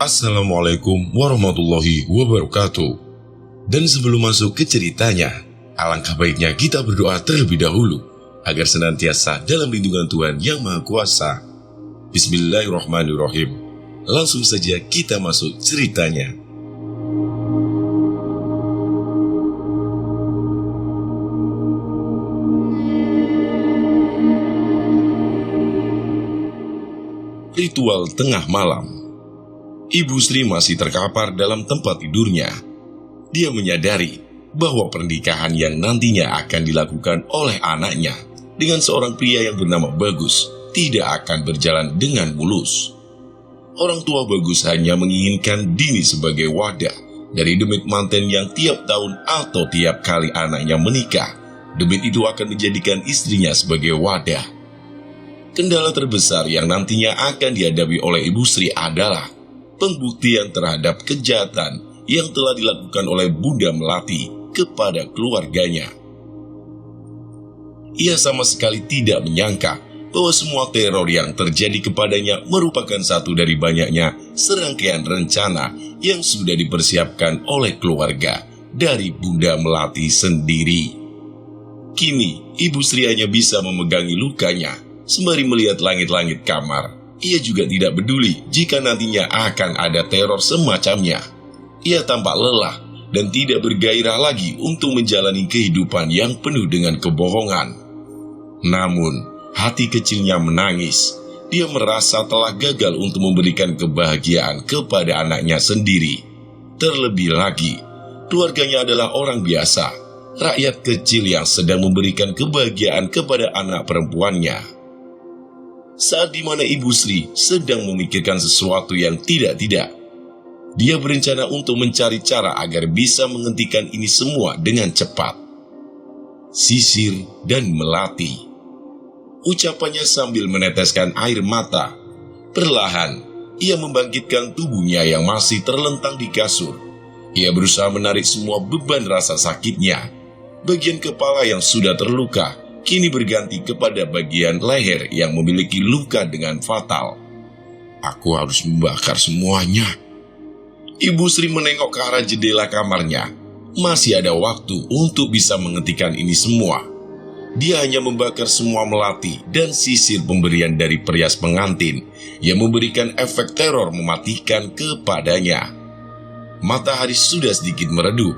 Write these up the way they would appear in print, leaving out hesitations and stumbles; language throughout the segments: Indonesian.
Assalamualaikum warahmatullahi wabarakatuh. Dan sebelum masuk ke ceritanya, alangkah baiknya kita berdoa terlebih dahulu agar senantiasa dalam lindungan Tuhan Yang Maha Kuasa. Bismillahirrahmanirrahim. Langsung saja kita masuk ceritanya. Ritual tengah malam. Ibu Sri masih terkapar dalam tempat tidurnya. Dia menyadari bahwa pernikahan yang nantinya akan dilakukan oleh anaknya dengan seorang pria yang bernama Bagus tidak akan berjalan dengan mulus. Orang tua Bagus hanya menginginkan Dini sebagai wadah dari demit manten yang tiap tahun atau tiap kali anaknya menikah, demit itu akan menjadikan istrinya sebagai wadah. Kendala terbesar yang nantinya akan dihadapi oleh Ibu Sri adalah pembuktian terhadap kejahatan yang telah dilakukan oleh Bunda Melati kepada keluarganya. Ia sama sekali tidak menyangka bahwa semua teror yang terjadi kepadanya merupakan satu dari banyaknya serangkaian rencana yang sudah dipersiapkan oleh keluarga dari Bunda Melati sendiri. Kini, Ibu Sri hanya bisa memegangi lukanya sembari melihat langit-langit kamar. Ia juga tidak peduli jika nantinya akan ada teror semacamnya. Ia tampak lelah dan tidak bergairah lagi untuk menjalani kehidupan yang penuh dengan kebohongan. Namun, hati kecilnya menangis. Dia merasa telah gagal untuk memberikan kebahagiaan kepada anaknya sendiri. Terlebih lagi, keluarganya adalah orang biasa, rakyat kecil yang sedang memberikan kebahagiaan kepada anak perempuannya. Saat dimana Ibu Sri sedang memikirkan sesuatu yang tidak-tidak, dia berencana untuk mencari cara agar bisa menghentikan ini semua dengan cepat. Sisir dan Melati. Ucapannya sambil meneteskan air mata. Perlahan, ia membangkitkan tubuhnya yang masih terlentang di kasur. Ia berusaha menarik semua beban rasa sakitnya. Bagian kepala yang sudah terluka kini berganti kepada bagian leher yang memiliki luka dengan fatal. Aku harus membakar semuanya. Ibu Sri menengok ke arah jendela kamarnya. Masih ada waktu untuk bisa menghentikan ini semua. Dia hanya membakar semua melati dan sisir pemberian dari perias pengantin yang memberikan efek teror mematikan kepadanya. Matahari sudah sedikit meredup.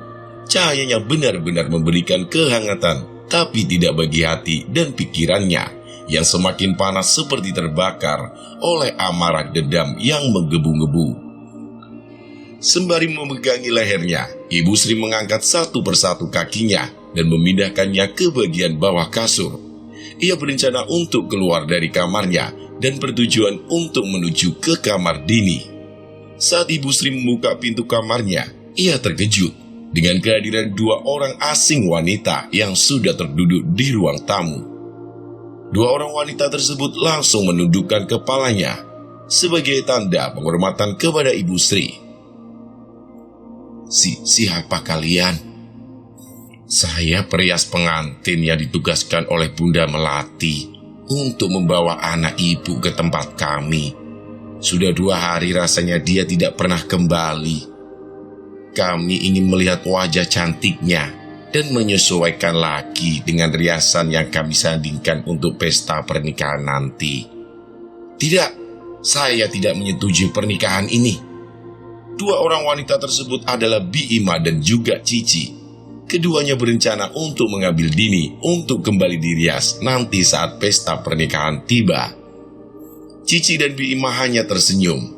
Cahayanya benar-benar memberikan kehangatan, tapi tidak bagi hati dan pikirannya yang semakin panas seperti terbakar oleh amarah dendam yang menggebu-gebu. Sembari memegangi lehernya, Ibu Sri mengangkat satu persatu kakinya dan memindahkannya ke bagian bawah kasur. Ia berencana untuk keluar dari kamarnya dan bertujuan untuk menuju ke kamar Dini. Saat Ibu Sri membuka pintu kamarnya, ia terkejut dengan kehadiran dua orang asing wanita yang sudah terduduk di ruang tamu. Dua orang wanita tersebut langsung menundukkan kepalanya sebagai tanda penghormatan kepada Ibu Sri. Siapa kalian? Saya perias pengantin yang ditugaskan oleh Bunda Melati untuk membawa anak ibu ke tempat kami. Sudah 2 hari rasanya dia tidak pernah kembali. Kami ingin melihat wajah cantiknya dan menyesuaikan lagi dengan riasan yang kami sandingkan untuk pesta pernikahan nanti. Tidak, saya tidak menyetujui pernikahan ini. Dua orang wanita tersebut adalah Bi Ima dan juga Cici. Keduanya berencana untuk mengambil Dini untuk kembali dirias nanti saat pesta pernikahan tiba. Cici dan Bi Ima hanya tersenyum.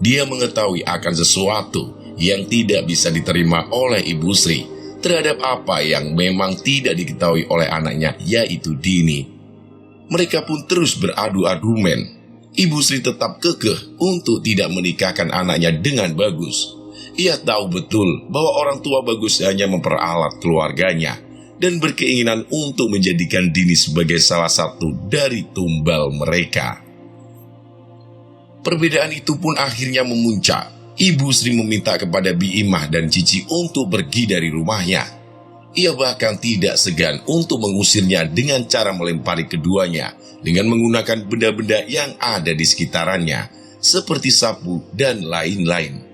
Dia mengetahui akan sesuatu yang tidak bisa diterima oleh Ibu Sri terhadap apa yang memang tidak diketahui oleh anaknya, yaitu Dini. Mereka pun terus beradu argumen. Ibu Sri tetap kekeh untuk tidak menikahkan anaknya dengan Bagus. Ia tahu betul bahwa orang tua Bagus hanya memperalat keluarganya dan berkeinginan untuk menjadikan Dini sebagai salah satu dari tumbal mereka. Perbedaan itu pun akhirnya memuncak. Ibu Sri meminta kepada Bi Imah dan Cici untuk pergi dari rumahnya. Ia bahkan tidak segan untuk mengusirnya dengan cara melempari keduanya dengan menggunakan benda-benda yang ada di sekitarannya seperti sapu dan lain-lain.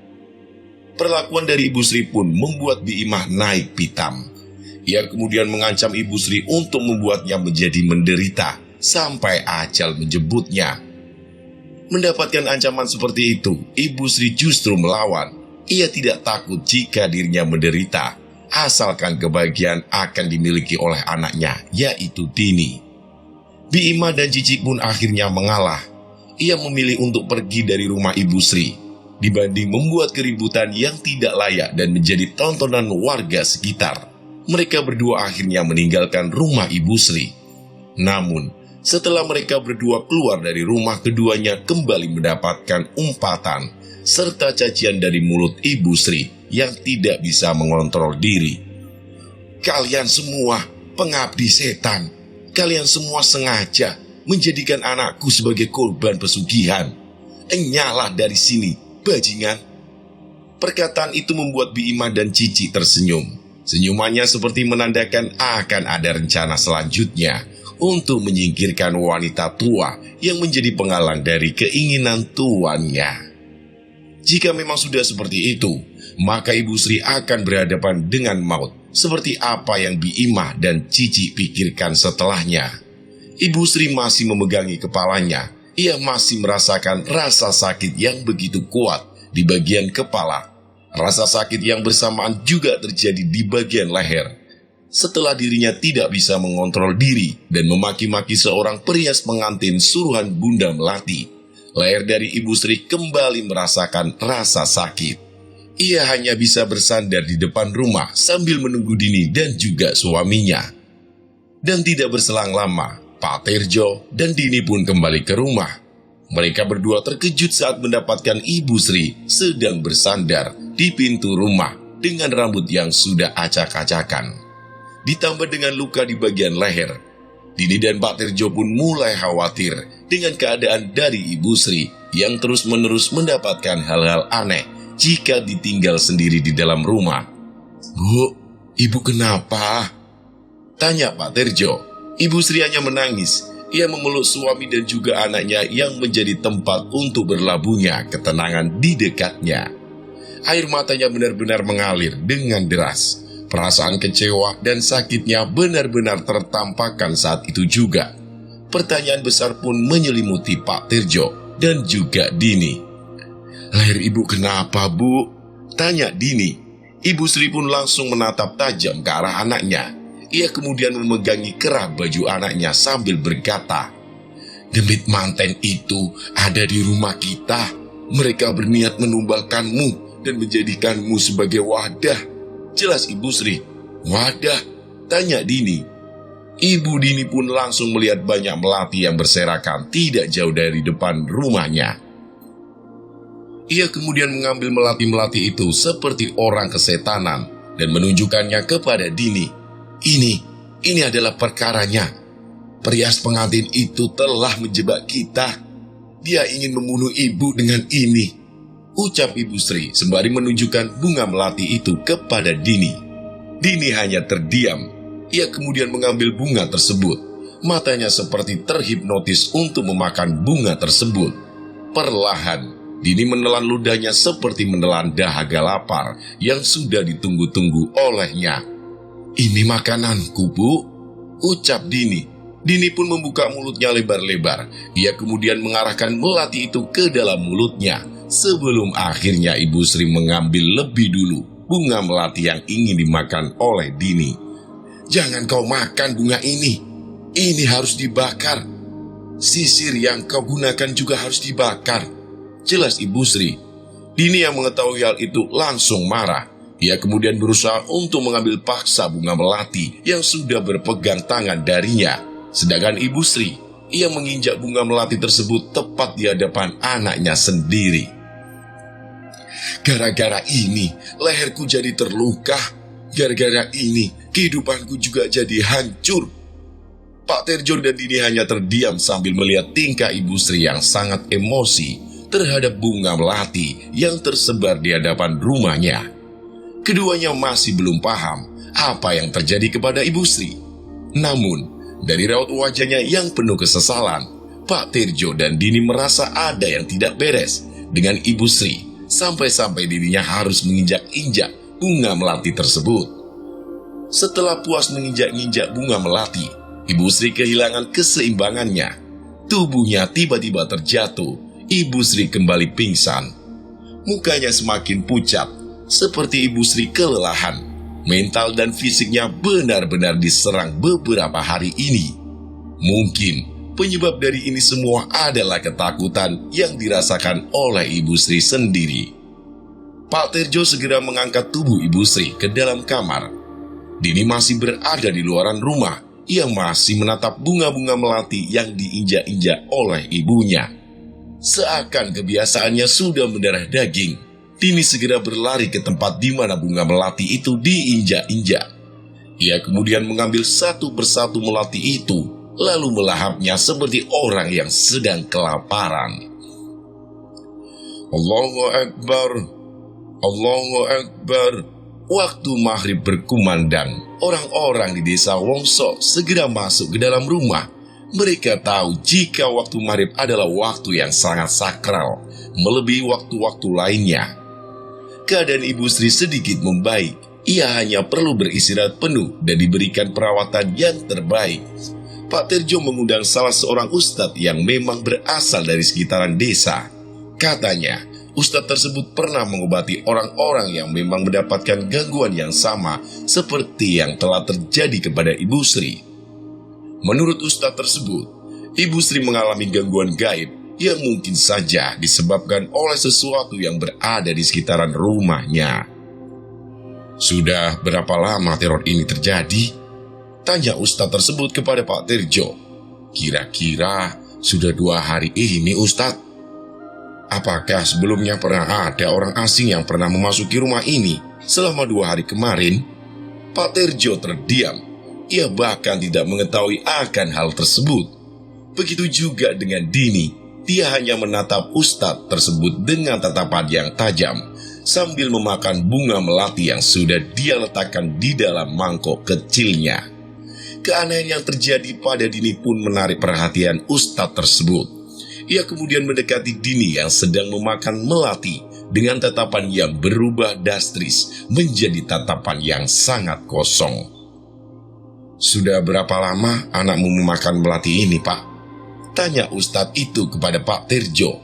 Perlakuan dari Ibu Sri pun membuat Bi Imah naik pitam. Ia kemudian mengancam Ibu Sri untuk membuatnya menjadi menderita sampai ajal menjemputnya. Mendapatkan ancaman seperti itu, Ibu Sri justru melawan. Ia tidak takut jika dirinya menderita, asalkan kebahagiaan akan dimiliki oleh anaknya, yaitu Dini. Bi Imah dan Cici pun akhirnya mengalah. Ia memilih untuk pergi dari rumah Ibu Sri, dibanding membuat keributan yang tidak layak dan menjadi tontonan warga sekitar. Mereka berdua akhirnya meninggalkan rumah Ibu Sri. Namun, setelah mereka berdua keluar dari rumah, keduanya kembali mendapatkan umpatan serta cacian dari mulut Ibu Sri yang tidak bisa mengontrol diri. "Kalian semua pengabdi setan. Kalian semua sengaja menjadikan anakku sebagai korban pesugihan. Enyalah dari sini, bajingan." Perkataan itu membuat Bi Imah dan Cici tersenyum. Senyumannya seperti menandakan akan ada rencana selanjutnya untuk menyingkirkan wanita tua yang menjadi penghalang dari keinginan tuannya. Jika memang sudah seperti itu, maka Ibu Sri akan berhadapan dengan maut, seperti apa yang Bi Imah dan Cici pikirkan setelahnya. Ibu Sri masih memegangi kepalanya. Ia masih merasakan rasa sakit yang begitu kuat di bagian kepala. Rasa sakit yang bersamaan juga terjadi di bagian leher. Setelah dirinya tidak bisa mengontrol diri dan memaki-maki seorang perias pengantin suruhan Bunda Melati, leher dari Ibu Sri kembali merasakan rasa sakit. Ia hanya bisa bersandar di depan rumah sambil menunggu Dini dan juga suaminya. Dan tidak berselang lama, Pak Terjo dan Dini pun kembali ke rumah. Mereka berdua terkejut saat mendapatkan Ibu Sri sedang bersandar di pintu rumah dengan rambut yang sudah acak-acakan, ditambah dengan luka di bagian leher. Dini dan Pak Terjo pun mulai khawatir dengan keadaan dari Ibu Sri yang terus-menerus mendapatkan hal-hal aneh jika ditinggal sendiri di dalam rumah. "Bu, Ibu kenapa?" tanya Pak Terjo. Ibu Sri hanya menangis. Ia memeluk suami dan juga anaknya yang menjadi tempat untuk berlabuhnya ketenangan di dekatnya. Air matanya benar-benar mengalir dengan deras. Perasaan kecewa dan sakitnya benar-benar tertampakkan saat itu juga. Pertanyaan besar pun menyelimuti Pak Terjo dan juga Dini. "Leher Ibu kenapa, Bu?" tanya Dini. Ibu Sri pun langsung menatap tajam ke arah anaknya. Ia kemudian memegangi kerah baju anaknya sambil berkata, "Demit manten itu ada di rumah kita. Mereka berniat menumbalkanmu dan menjadikanmu sebagai wadah." Jelas Ibu Sri. "Wadah?" tanya Dini. Ibu Dini pun langsung melihat banyak melati yang berserakan tidak jauh dari depan rumahnya. Ia kemudian mengambil melati-melati itu seperti orang kesetanan dan menunjukkannya kepada Dini. Ini adalah perkaranya. Perias pengantin itu telah menjebak kita. Dia ingin membunuh Ibu dengan ini," ucap Ibu Sri sembari menunjukkan bunga melati itu kepada Dini. Dini hanya terdiam. Ia kemudian mengambil bunga tersebut. Matanya seperti terhipnotis untuk memakan bunga tersebut. Perlahan, Dini menelan ludahnya seperti menelan dahaga lapar yang sudah ditunggu-tunggu olehnya. "Ini makananku, Bu," ucap Dini. Dini pun membuka mulutnya lebar-lebar. Ia kemudian mengarahkan melati itu ke dalam mulutnya, sebelum akhirnya Ibu Sri mengambil lebih dulu bunga melati yang ingin dimakan oleh Dini. "Jangan kau makan bunga ini. Ini harus dibakar. Sisir yang kau gunakan juga harus dibakar," jelas Ibu Sri. Dini yang mengetahui hal itu langsung marah. Ia kemudian berusaha untuk mengambil paksa bunga melati yang sudah berpegang tangan darinya. Sedangkan Ibu Sri, ia menginjak bunga melati tersebut tepat di hadapan anaknya sendiri. "Gara-gara ini, leherku jadi terluka. Gara-gara ini, kehidupanku juga jadi hancur." Pak Terjo dan Dini hanya terdiam sambil melihat tingkah Ibu Sri yang sangat emosi terhadap bunga melati yang tersebar di hadapan rumahnya. Keduanya masih belum paham apa yang terjadi kepada Ibu Sri. Namun, dari raut wajahnya yang penuh kesesalan, Pak Tirjo dan Dini merasa ada yang tidak beres dengan Ibu Sri, sampai-sampai dirinya harus menginjak-injak bunga melati tersebut. Setelah puas menginjak-injak bunga melati, Ibu Sri kehilangan keseimbangannya. Tubuhnya tiba-tiba terjatuh. Ibu Sri kembali pingsan. Mukanya semakin pucat, seperti Ibu Sri kelelahan. Mental dan fisiknya benar-benar diserang beberapa hari ini. Mungkin penyebab dari ini semua adalah ketakutan yang dirasakan oleh Ibu Sri sendiri. Pak Tirjo segera mengangkat tubuh Ibu Sri ke dalam kamar. Dini masih berada di luaran rumah. Ia masih menatap bunga-bunga melati yang diinjak-injak oleh ibunya. Seakan kebiasaannya sudah mendarah daging, Dini segera berlari ke tempat di mana bunga melati itu diinjak-injak. Ia kemudian mengambil satu persatu melati itu, lalu melahapnya seperti orang yang sedang kelaparan. Allahu Akbar, Allahu Akbar. Waktu maghrib berkumandang, orang-orang di desa Wongso segera masuk ke dalam rumah. Mereka tahu jika waktu maghrib adalah waktu yang sangat sakral, melebihi waktu-waktu lainnya. Keadaan Ibu Sri sedikit membaik. Ia hanya perlu beristirahat penuh dan diberikan perawatan yang terbaik. Pak Tirjo mengundang salah seorang ustadz yang memang berasal dari sekitaran desa. Katanya, ustadz tersebut pernah mengobati orang-orang yang memang mendapatkan gangguan yang sama seperti yang telah terjadi kepada Ibu Sri. Menurut ustadz tersebut, Ibu Sri mengalami gangguan gaib yang mungkin saja disebabkan oleh sesuatu yang berada di sekitaran rumahnya. Sudah berapa lama teror ini terjadi? Tanya ustadz tersebut kepada Pak Tirjo. Kira-kira sudah 2 hari ini, ustadz. Apakah sebelumnya pernah ada orang asing yang pernah memasuki rumah ini selama 2 hari kemarin? Pak Tirjo terdiam. Ia bahkan tidak mengetahui akan hal tersebut. Begitu juga dengan Dini. Dia hanya menatap ustadz tersebut dengan tatapan yang tajam sambil memakan bunga melati yang sudah dia letakkan di dalam mangkok kecilnya. Keanehan yang terjadi pada Dini pun menarik perhatian ustadz tersebut. Ia kemudian mendekati Dini yang sedang memakan melati dengan tatapan yang berubah drastis menjadi tatapan yang sangat kosong. Sudah berapa lama anakmu memakan melati ini, Pak? Tanya ustadz itu kepada Pak Tirjo.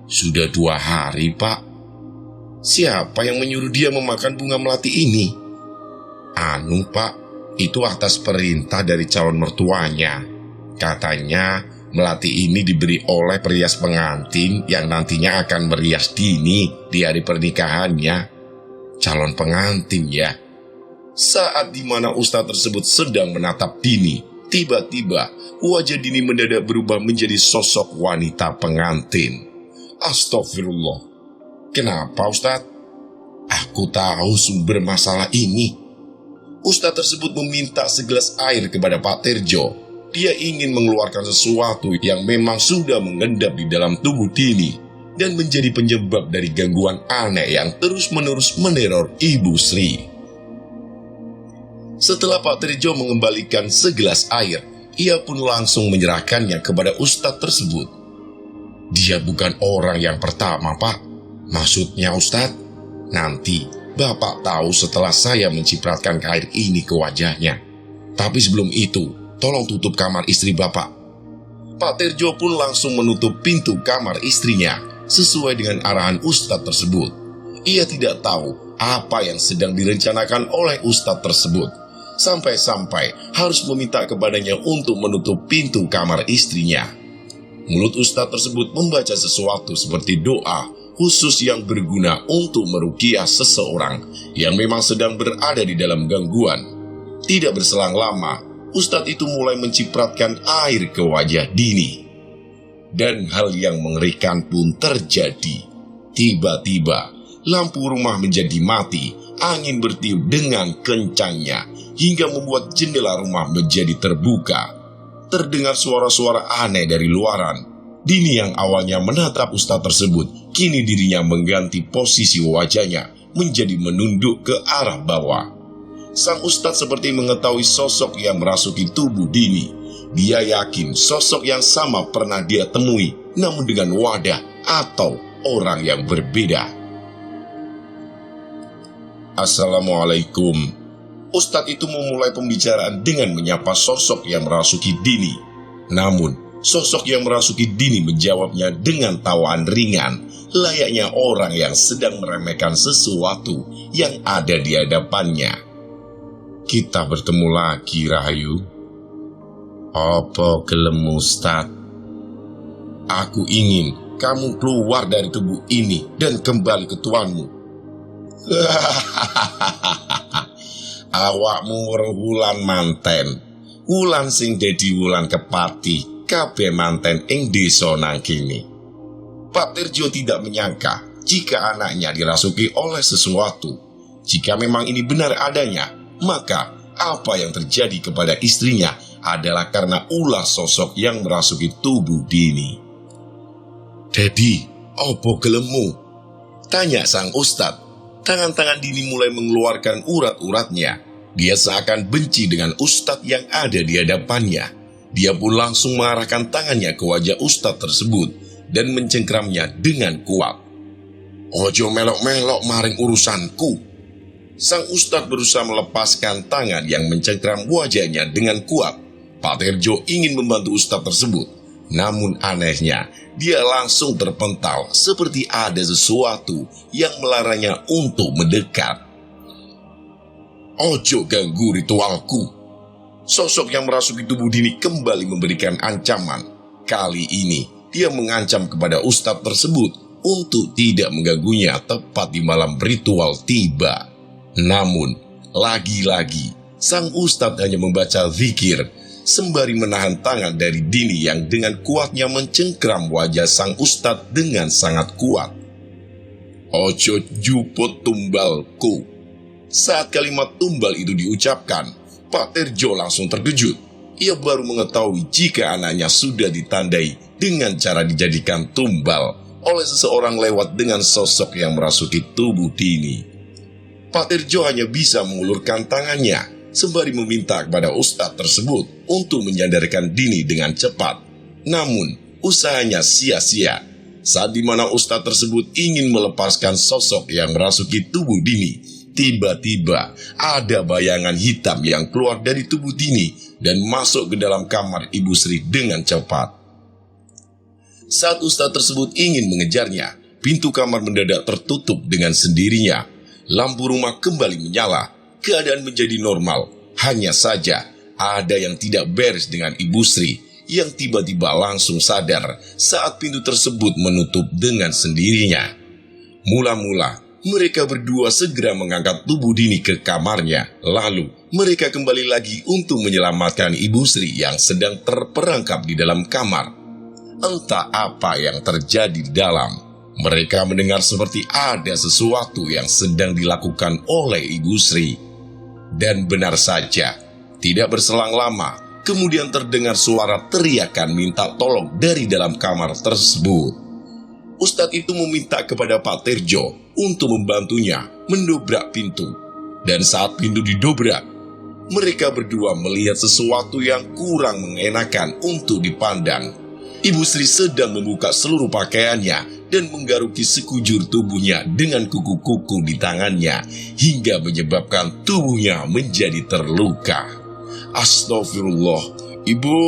Sudah 2 hari, Pak. Siapa yang menyuruh dia memakan bunga melati ini? Anu, Pak, itu atas perintah dari calon mertuanya. Katanya melati ini diberi oleh perias pengantin yang nantinya akan merias Dini di hari pernikahannya. Calon pengantin ya. Saat dimana ustadz tersebut sedang menatap Dini, tiba-tiba wajah Dini mendadak berubah menjadi sosok wanita pengantin. Astagfirullah. Kenapa, ustadz? Aku tahu sumber masalah ini. Ustadz tersebut meminta segelas air kepada Pak Tirjo. Dia ingin mengeluarkan sesuatu yang memang sudah mengendap di dalam tubuh Dini dan menjadi penyebab dari gangguan aneh yang terus-menerus meneror Ibu Sri. Setelah Pak Tirjo mengembalikan segelas air, ia pun langsung menyerahkannya kepada ustadz tersebut. Dia bukan orang yang pertama, Pak. Maksudnya, ustadz, nanti Bapak tahu setelah saya mencipratkan air ini ke wajahnya. Tapi sebelum itu, tolong tutup kamar istri Bapak. Pak Tirjo pun langsung menutup pintu kamar istrinya sesuai dengan arahan ustadz tersebut. Ia tidak tahu apa yang sedang direncanakan oleh ustadz tersebut, sampai-sampai harus meminta kepadanya untuk menutup pintu kamar istrinya. Mulut ustadz tersebut membaca sesuatu seperti doa khusus yang berguna untuk meruqyah seseorang yang memang sedang berada di dalam gangguan. Tidak berselang lama, ustadz itu mulai mencipratkan air ke wajah Dini. Dan hal yang mengerikan pun terjadi. Tiba-tiba, lampu rumah menjadi mati, angin bertiup dengan kencangnya, hingga membuat jendela rumah menjadi terbuka. Terdengar suara-suara aneh dari luaran. Dini yang awalnya menatap ustadz tersebut, kini dirinya mengganti posisi wajahnya menjadi menunduk ke arah bawah. Sang ustadz seperti mengetahui sosok yang merasuki tubuh Dini. Dia yakin sosok yang sama pernah dia temui, namun dengan wadah atau orang yang berbeda. Assalamualaikum. Ustadz itu memulai pembicaraan dengan menyapa sosok yang merasuki Dini. Namun, sosok yang merasuki Dini menjawabnya dengan tawaan ringan, layaknya orang yang sedang meremehkan sesuatu yang ada di hadapannya. Kita bertemu lagi, Rahayu. Apa gelem Ustadz? Aku ingin kamu keluar dari tubuh ini dan kembali ke tuanmu. Awakmu wulan manten, wulan sing dadi wulan kepati, kabeh manten ing desa nang kene. Pak Tirjo tidak menyangka jika anaknya dirasuki oleh sesuatu. Jika memang ini benar adanya, maka apa yang terjadi kepada istrinya adalah karena ulah sosok yang merasuki tubuh Dini. Dedi, opo gelemu? Tanya sang ustadz. Tangan-tangan Dini mulai mengeluarkan urat-uratnya. Dia seakan benci dengan ustadz yang ada di hadapannya. Dia pun langsung mengarahkan tangannya ke wajah ustadz tersebut dan mencengkramnya dengan kuat. Ojo melok-melok maring urusanku. Sang ustadz berusaha melepaskan tangan yang mencengkram wajahnya dengan kuat. Pak Tirjo ingin membantu ustadz tersebut. Namun anehnya, dia langsung terpental seperti ada sesuatu yang melarangnya untuk mendekat. Ojo ganggu ritualku. Sosok yang merasuki tubuh Dini kembali memberikan ancaman. Kali ini, dia mengancam kepada ustadz tersebut untuk tidak mengganggunya tepat di malam ritual tiba. Namun, lagi-lagi, sang ustadz hanya membaca zikir sembari menahan tangan dari Dini yang dengan kuatnya mencengkram wajah sang ustadz dengan sangat kuat. Ojo juput tumbalku. Saat kalimat tumbal itu diucapkan, Pak Tirjo langsung terkejut. Ia baru mengetahui jika anaknya sudah ditandai dengan cara dijadikan tumbal oleh seseorang lewat dengan sosok yang merasuki tubuh Dini. Pak Tirjo hanya bisa mengulurkan tangannya sembari meminta kepada ustadz tersebut untuk menyandarkan Dini dengan cepat. Namun, usahanya sia-sia. Saat dimana ustadz tersebut ingin melepaskan sosok yang merasuki tubuh Dini, tiba-tiba ada bayangan hitam yang keluar dari tubuh Dini dan masuk ke dalam kamar Ibu Sri dengan cepat. Saat ustadz tersebut ingin mengejarnya, pintu kamar mendadak tertutup dengan sendirinya. Lampu rumah kembali menyala. Keadaan menjadi normal. Hanya saja ada yang tidak beres dengan Ibu Sri yang tiba-tiba langsung sadar saat pintu tersebut menutup dengan sendirinya. Mula-mula mereka berdua segera mengangkat tubuh Dini ke kamarnya. Lalu mereka kembali lagi untuk menyelamatkan Ibu Sri yang sedang terperangkap di dalam kamar. Entah apa yang terjadi di dalam. Mereka mendengar seperti ada sesuatu yang sedang dilakukan oleh Ibu Sri. Dan benar saja, tidak berselang lama, kemudian terdengar suara teriakan minta tolong dari dalam kamar tersebut. Ustadz itu meminta kepada Pak Tirjo untuk membantunya mendobrak pintu. Dan saat pintu didobrak, mereka berdua melihat sesuatu yang kurang mengenakan untuk dipandang. Ibu Sri sedang membuka seluruh pakaiannya dan menggaruki sekujur tubuhnya dengan kuku-kuku di tangannya, hingga menyebabkan tubuhnya menjadi terluka. Astagfirullah, Ibu.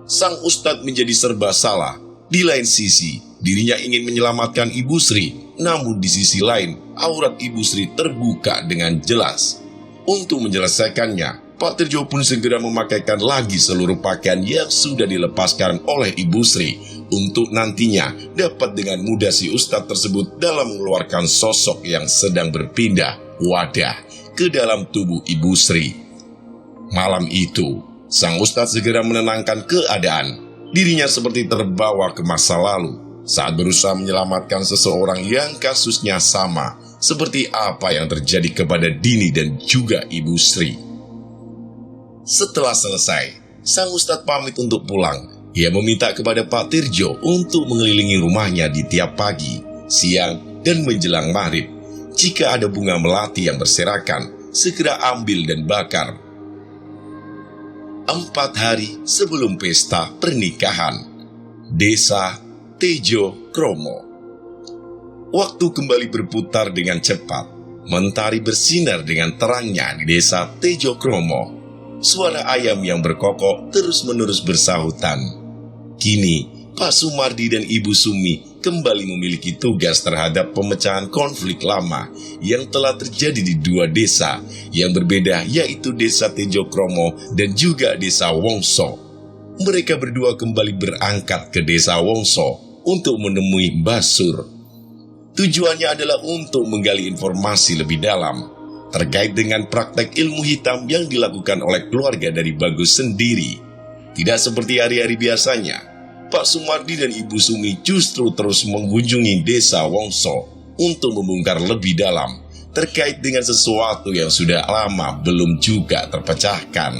Sang ustadz menjadi serba salah. Di lain sisi, dirinya ingin menyelamatkan Ibu Sri, namun di sisi lain, aurat Ibu Sri terbuka dengan jelas. Untuk menyelesaikannya, Pak Tirjo pun segera memakaikan lagi seluruh pakaian yang sudah dilepaskan oleh Ibu Sri, untuk nantinya dapat dengan mudah si ustadz tersebut dalam mengeluarkan sosok yang sedang berpindah wadah ke dalam tubuh Ibu Sri. Malam itu, sang ustadz segera menenangkan keadaan. Dirinya seperti terbawa ke masa lalu saat berusaha menyelamatkan seseorang yang kasusnya sama seperti apa yang terjadi kepada Dini dan juga Ibu Sri. Setelah selesai, sang ustadz pamit untuk pulang. Ia meminta kepada Pak Tirjo untuk mengelilingi rumahnya di tiap pagi, siang, dan menjelang maghrib. Jika ada bunga melati yang berserakan, segera ambil dan bakar. 4 hari sebelum pesta pernikahan. Desa Tejo Kromo. Waktu kembali berputar dengan cepat. Mentari bersinar dengan terangnya di desa Tejo Kromo. Suara ayam yang berkokok terus-menerus bersahutan. Kini, Pak Sumardi dan Ibu Sumi kembali memiliki tugas terhadap pemecahan konflik lama yang telah terjadi di 2 desa yang berbeda, yaitu desa Tejo Kromo dan juga desa Wongso. Mereka berdua kembali berangkat ke desa Wongso untuk menemui Mbah Sur. Tujuannya adalah untuk menggali informasi lebih dalam terkait dengan praktek ilmu hitam yang dilakukan oleh keluarga dari Bagus sendiri. Tidak seperti hari-hari biasanya, Pak Sumardi dan Ibu Sumi justru terus mengunjungi desa Wongso untuk membongkar lebih dalam terkait dengan sesuatu yang sudah lama belum juga terpecahkan.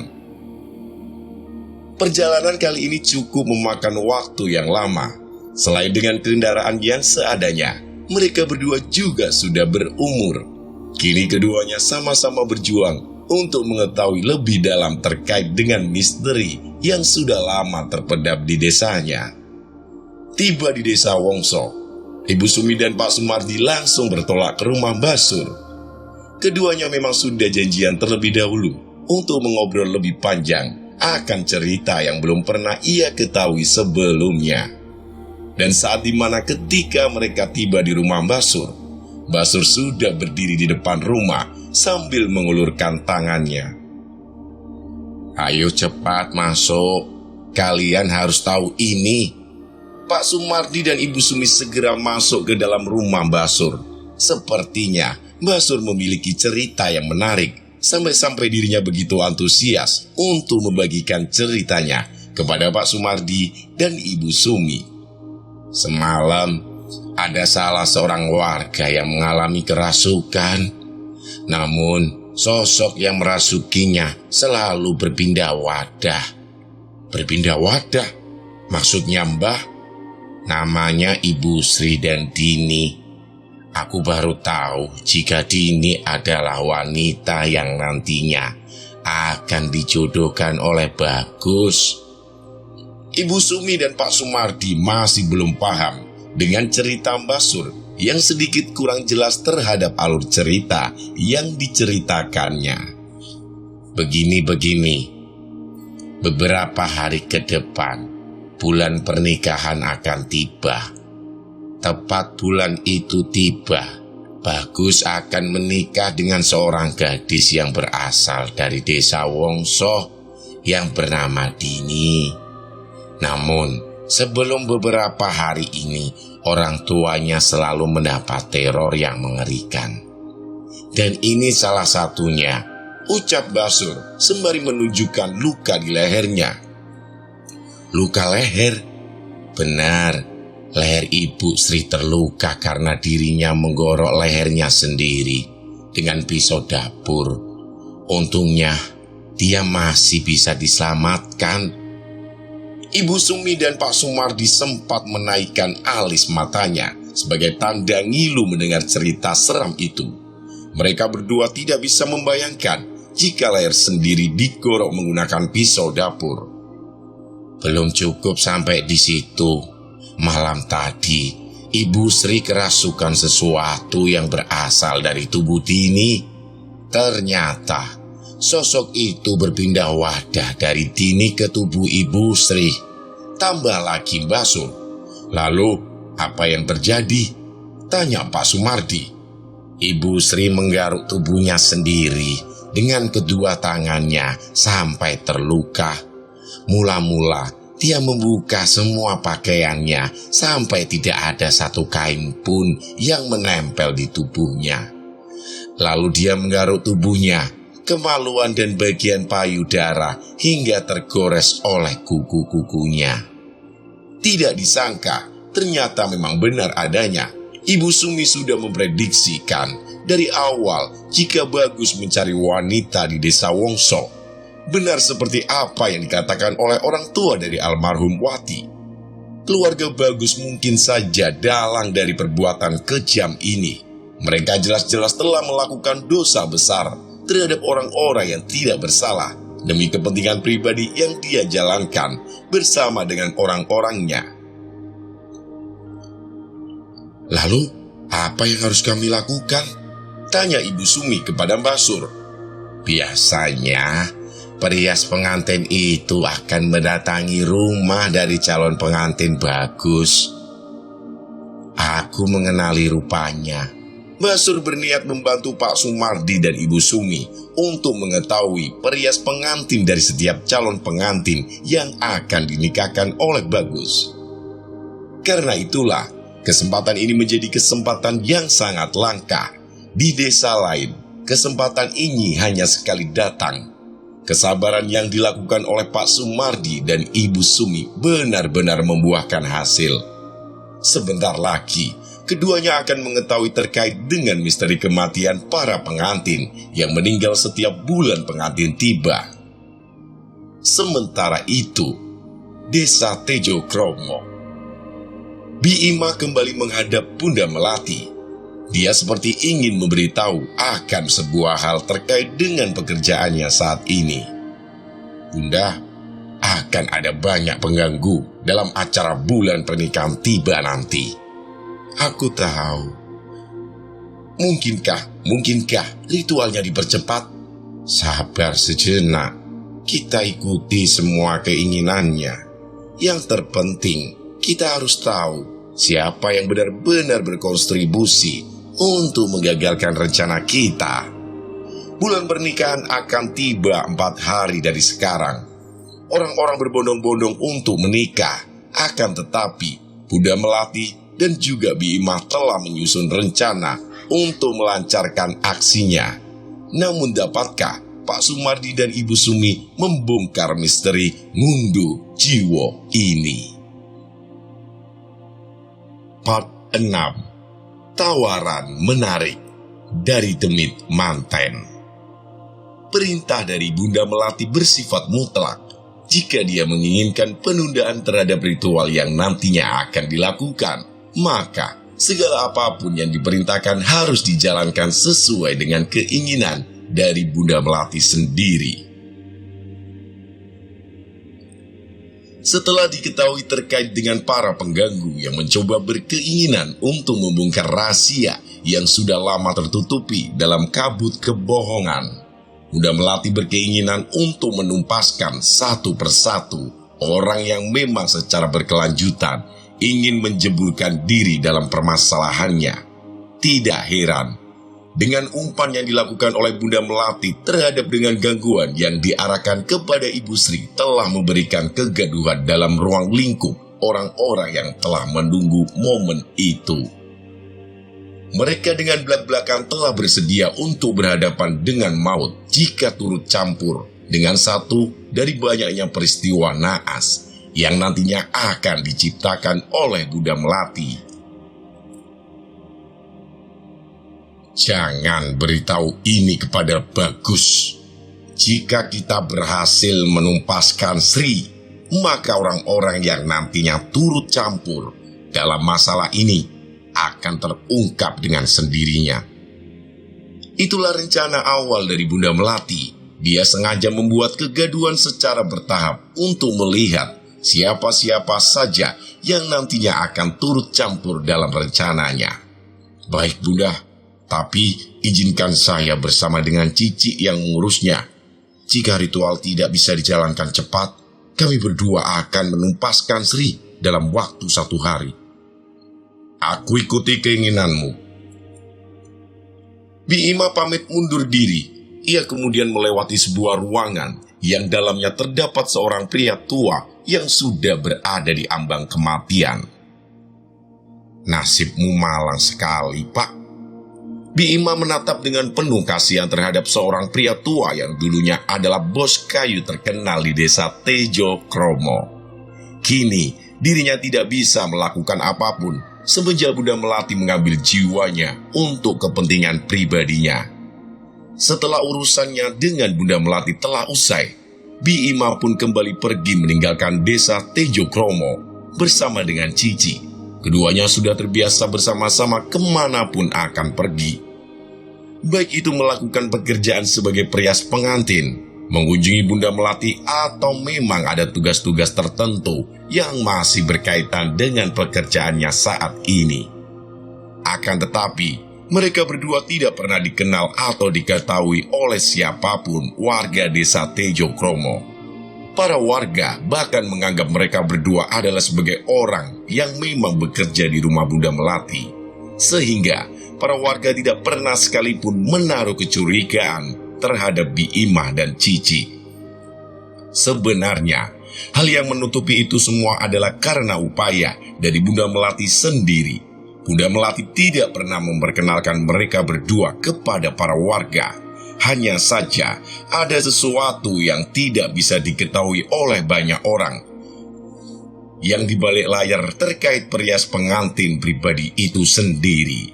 Perjalanan kali ini cukup memakan waktu yang lama. Selain dengan kendaraan yang seadanya, mereka berdua juga sudah berumur. Kini keduanya sama-sama berjuang untuk mengetahui lebih dalam terkait dengan misteri yang sudah lama terpendam di desanya. Tiba di desa Wongso, Ibu Sumi dan Pak Sumardi langsung bertolak ke rumah Mbah Sur. Keduanya memang sudah janjian terlebih dahulu untuk mengobrol lebih panjang akan cerita yang belum pernah ia ketahui sebelumnya. Dan saat dimana ketika mereka tiba di rumah Mbah Sur sudah berdiri di depan rumah sambil mengulurkan tangannya. "Ayo cepat masuk, kalian harus tahu ini." Pak Sumardi dan Ibu Sumi segera masuk ke dalam rumah Mbah Sur. Sepertinya Mbah Sur memiliki cerita yang menarik, sampai-sampai dirinya begitu antusias untuk membagikan ceritanya kepada Pak Sumardi dan Ibu Sumi. "Semalam ada salah seorang warga yang mengalami kerasukan. Namun sosok yang merasukinya selalu berpindah wadah." "Berpindah wadah? Maksudnya Mbah?" "Namanya Ibu Sri dan Dini. Aku baru tahu jika Dini adalah wanita yang nantinya akan dijodohkan oleh Bagus." Ibu Sumi dan Pak Sumardi masih belum paham dengan cerita Mbah Sur yang sedikit kurang jelas terhadap alur cerita yang diceritakannya. Begini, beberapa hari ke depan, bulan pernikahan akan tiba. Tepat bulan itu tiba, Bagus akan menikah dengan seorang gadis yang berasal dari desa Wongso yang bernama Dini. Namun, sebelum beberapa hari ini, orang tuanya selalu mendapat teror yang mengerikan. Dan ini salah satunya, ucap Mbah Sur sembari menunjukkan luka di lehernya. "Luka leher?" "Benar, leher Ibu Sri terluka karena dirinya menggorok lehernya sendiri dengan pisau dapur. Untungnya, dia masih bisa diselamatkan." Ibu Sumi dan Pak Sumardi sempat menaikkan alis matanya sebagai tanda ngilu mendengar cerita seram itu. Mereka berdua tidak bisa membayangkan jika leher sendiri digorok menggunakan pisau dapur. Belum cukup sampai di situ. Malam tadi, Ibu Sri kerasukan sesuatu yang berasal dari tubuh Dini. Ternyata sosok itu berpindah wadah dari Dini ke tubuh Ibu Sri. Tambah lagi Mbah Sur. "Lalu apa yang terjadi?" tanya Pak Sumardi. Ibu Sri menggaruk tubuhnya sendiri dengan kedua tangannya sampai terluka. Mula-mula dia membuka semua pakaiannya sampai tidak ada satu kain pun yang menempel di tubuhnya. Lalu dia menggaruk tubuhnya, kemaluan dan bagian payudara hingga tergores oleh kuku-kukunya. Tidak disangka, ternyata memang benar adanya. Ibu Sumi sudah memprediksikan dari awal jika Bagus mencari wanita di desa Wongso. Benar seperti apa yang dikatakan oleh orang tua dari almarhum Wati. Keluarga Bagus mungkin saja dalang dari perbuatan kejam ini. Mereka jelas-jelas telah melakukan dosa besar terhadap orang-orang yang tidak bersalah demi kepentingan pribadi yang dia jalankan bersama dengan orang-orangnya. "Lalu, apa yang harus kami lakukan?" tanya Ibu Sumi kepada Mbah Sur. "Biasanya, perias pengantin itu akan mendatangi rumah dari calon pengantin bagus. Aku mengenali rupanya." Mbah Sur berniat membantu Pak Sumardi dan Ibu Sumi untuk mengetahui perias pengantin dari setiap calon pengantin yang akan dinikahkan oleh Bagus. Karena itulah, kesempatan ini menjadi kesempatan yang sangat langka. Di desa lain, kesempatan ini hanya sekali datang. Kesabaran yang dilakukan oleh Pak Sumardi dan Ibu Sumi benar-benar membuahkan hasil. Sebentar lagi, keduanya akan mengetahui terkait dengan misteri kematian para pengantin yang meninggal setiap bulan pengantin tiba. Sementara itu, Desa Tejo Kromo. Bi Ima kembali menghadap Bunda Melati. Dia seperti ingin memberitahu akan sebuah hal terkait dengan pekerjaannya saat ini. "Bunda, akan ada banyak pengganggu dalam acara bulan pernikahan tiba nanti." "Aku tahu. Mungkinkah ritualnya dipercepat?" "Sabar sejenak. Kita ikuti semua keinginannya. Yang terpenting, kita harus tahu siapa yang benar-benar berkontribusi untuk menggagalkan rencana kita. Bulan pernikahan akan tiba 4 hari dari sekarang. Orang-orang berbondong-bondong untuk menikah. Akan tetapi, Bunda Melati dan juga Bi Imah telah menyusun rencana untuk melancarkan aksinya. Namun dapatkah Pak Sumardi dan Ibu Sumi membongkar misteri ngunduh jiwa ini? Part 6. Tawaran menarik dari Demit Manten. Perintah dari Bunda Melati bersifat mutlak. Jika dia menginginkan penundaan terhadap ritual yang nantinya akan dilakukan, maka segala apapun yang diperintahkan harus dijalankan sesuai dengan keinginan dari Bunda Melati sendiri. Setelah diketahui terkait dengan para pengganggu yang mencoba berkeinginan untuk membongkar rahasia yang sudah lama tertutupi dalam kabut kebohongan, Bunda Melati berkeinginan untuk menumpaskan satu persatu orang yang memang secara berkelanjutan ingin menjeburkan diri dalam permasalahannya. Tidak heran, dengan umpan yang dilakukan oleh Bunda Melati terhadap dengan gangguan yang diarahkan kepada Ibu Sri telah memberikan kegaduhan dalam ruang lingkup orang-orang yang telah menunggu momen itu. Mereka dengan belak-belakan telah bersedia untuk berhadapan dengan maut jika turut campur dengan satu dari banyaknya peristiwa naas yang nantinya akan diciptakan oleh Bunda Melati. "Jangan beritahu ini kepada Bagus. Jika kita berhasil menumpaskan Sri, maka orang-orang yang nantinya turut campur dalam masalah ini akan terungkap dengan sendirinya." Itulah rencana awal dari Bunda Melati. Dia sengaja membuat kegaduhan secara bertahap untuk melihat siapa-siapa saja yang nantinya akan turut campur dalam rencananya. "Baik Bunda, tapi izinkan saya bersama dengan Cici yang mengurusnya. Jika ritual tidak bisa dijalankan cepat, kami berdua akan menumpaskan Sri dalam waktu 1 hari." "Aku ikuti keinginanmu." Bi Ima pamit mundur diri. Ia kemudian melewati sebuah ruangan yang dalamnya terdapat seorang pria tua yang sudah berada di ambang kematian. "Nasibmu malang sekali, Pak." Bi Ima menatap dengan penuh kasihan terhadap seorang pria tua yang dulunya adalah bos kayu terkenal di Desa Tejo Kromo. Kini dirinya tidak bisa melakukan apapun semenjak Bunda Melati mengambil jiwanya untuk kepentingan pribadinya. Setelah urusannya dengan Bunda Melati telah usai, Bi Ima pun kembali pergi meninggalkan Desa Tejo Kromo bersama dengan Cici. Keduanya sudah terbiasa bersama-sama kemanapun akan pergi. Baik itu melakukan pekerjaan sebagai perias pengantin, mengunjungi Bunda Melati, atau memang ada tugas-tugas tertentu yang masih berkaitan dengan pekerjaannya saat ini. Akan tetapi, mereka berdua tidak pernah dikenal atau diketahui oleh siapapun warga desa Tejo Kromo. Para warga bahkan menganggap mereka berdua adalah sebagai orang yang memang bekerja di rumah Bunda Melati. Sehingga para warga tidak pernah sekalipun menaruh kecurigaan terhadap Bi Imah dan Cici. Sebenarnya, hal yang menutupi itu semua adalah karena upaya dari Bunda Melati sendiri. Bunda Melati tidak pernah memperkenalkan mereka berdua kepada para warga. Hanya saja ada sesuatu yang tidak bisa diketahui oleh banyak orang yang di balik layar terkait perias pengantin pribadi itu sendiri.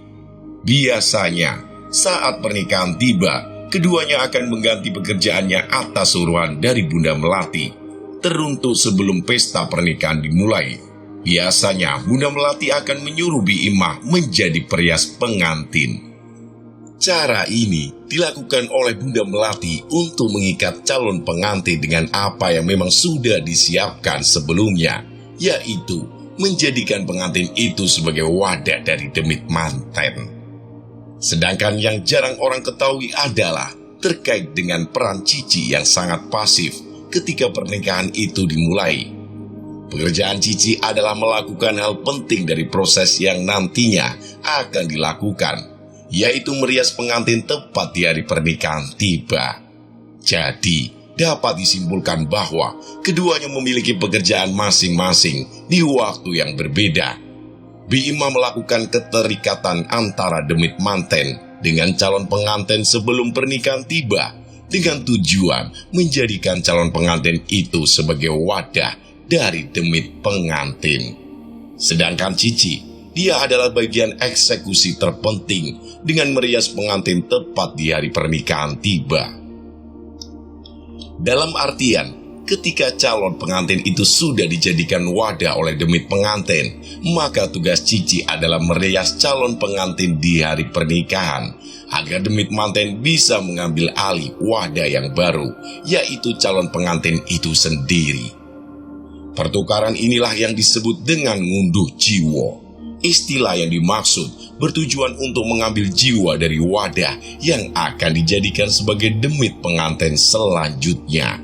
Biasanya saat pernikahan tiba, keduanya akan mengganti pekerjaannya atas suruhan dari Bunda Melati. Teruntuk sebelum pesta pernikahan dimulai, biasanya Bunda Melati akan menyuruh Bi Imah menjadi perias pengantin. Cara ini dilakukan oleh Bunda Melati untuk mengikat calon pengantin dengan apa yang memang sudah disiapkan sebelumnya, yaitu menjadikan pengantin itu sebagai wadah dari demit manten. Sedangkan yang jarang orang ketahui adalah terkait dengan peran Cici yang sangat pasif ketika pernikahan itu dimulai. Pekerjaan Cici adalah melakukan hal penting dari proses yang nantinya akan dilakukan, yaitu merias pengantin tepat di hari pernikahan tiba. Jadi, dapat disimpulkan bahwa keduanya memiliki pekerjaan masing-masing di waktu yang berbeda. Bi Imah melakukan keterikatan antara demit manten dengan calon pengantin sebelum pernikahan tiba, dengan tujuan menjadikan calon pengantin itu sebagai wadah dari demit pengantin. Sedangkan Cici, dia adalah bagian eksekusi terpenting dengan merias pengantin tepat di hari pernikahan tiba. Dalam artian, ketika calon pengantin itu sudah dijadikan wadah oleh demit pengantin, maka tugas Cici adalah merias calon pengantin di hari pernikahan, agar demit manten bisa mengambil alih wadah yang baru, yaitu calon pengantin itu sendiri. Pertukaran inilah yang disebut dengan ngunduh jiwa. Istilah yang dimaksud bertujuan untuk mengambil jiwa dari wadah yang akan dijadikan sebagai demit pengantin selanjutnya.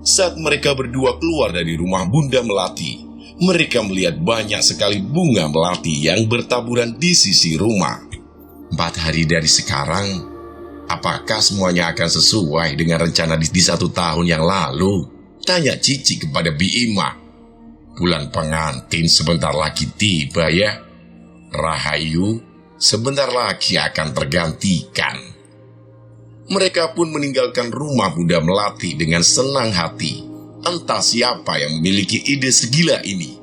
Saat mereka berdua keluar dari rumah Bunda Melati, mereka melihat banyak sekali bunga melati yang bertaburan di sisi rumah. 4 hari dari sekarang, apakah semuanya akan sesuai dengan rencana di 1 tahun yang lalu? Tanya Cici kepada Bi Imah. Bulan pengantin sebentar lagi tiba ya. Rahayu sebentar lagi akan tergantikan. Mereka pun meninggalkan rumah Bunda Melati dengan senang hati. Entah siapa yang memiliki ide segila ini.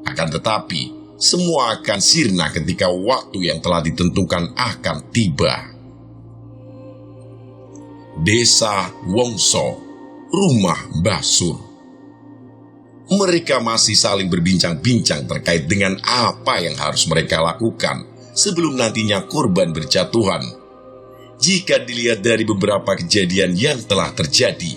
Akan tetapi, semua akan sirna ketika waktu yang telah ditentukan akan tiba. Desa Wongso, rumah Mbah Sur. Mereka masih saling berbincang-bincang terkait dengan apa yang harus mereka lakukan sebelum nantinya korban berjatuhan. Jika dilihat dari beberapa kejadian yang telah terjadi,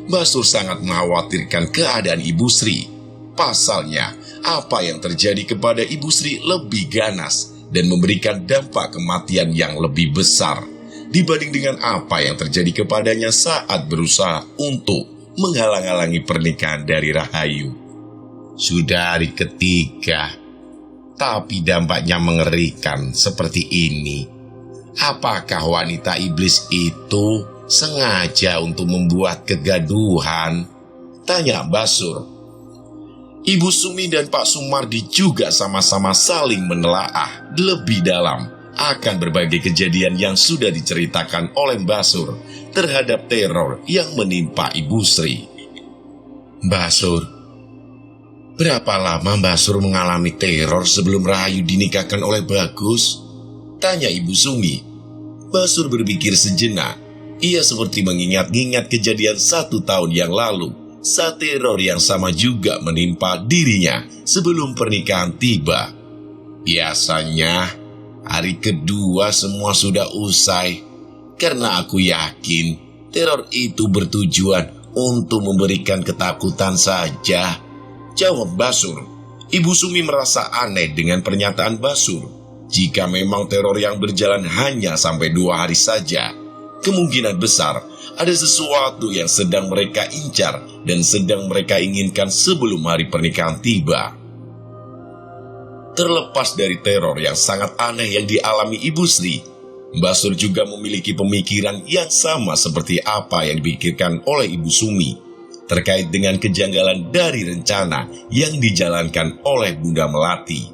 Mbah Sur sangat mengkhawatirkan keadaan Ibu Sri. Pasalnya, apa yang terjadi kepada Ibu Sri lebih ganas dan memberikan dampak kematian yang lebih besar dibanding dengan apa yang terjadi kepadanya saat berusaha untuk menghalang-halangi pernikahan dari Rahayu. Sudah hari ketiga, tapi dampaknya mengerikan seperti ini. Apakah wanita iblis itu sengaja untuk membuat kegaduhan? Tanya Mbah Sur. Ibu Sumi dan Pak Sumardi juga sama-sama saling menelaah lebih dalam akan berbagai kejadian yang sudah diceritakan oleh Mbah Sur terhadap teror yang menimpa Ibu Sri. Mbah Sur, berapa lama Mbah Sur mengalami teror sebelum Rahayu dinikahkan oleh Bagus? Tanya Ibu Sumi. Mbah Sur berpikir sejenak. Ia seperti mengingat-ingat kejadian 1 tahun yang lalu saat teror yang sama juga menimpa dirinya sebelum pernikahan tiba. Biasanya hari kedua semua sudah usai, karena aku yakin Teror itu bertujuan untuk memberikan ketakutan saja, jawab Basur. Ibu Sumi merasa aneh dengan pernyataan Basur. Jika memang teror yang berjalan hanya sampai 2 hari saja, kemungkinan besar ada sesuatu yang sedang mereka incar dan sedang mereka inginkan sebelum hari pernikahan tiba. Terlepas dari teror yang sangat aneh yang dialami Ibu Sri, Basur juga memiliki pemikiran yang sama seperti apa yang dipikirkan oleh Ibu Sumi terkait dengan kejanggalan dari rencana yang dijalankan oleh Bunda Melati.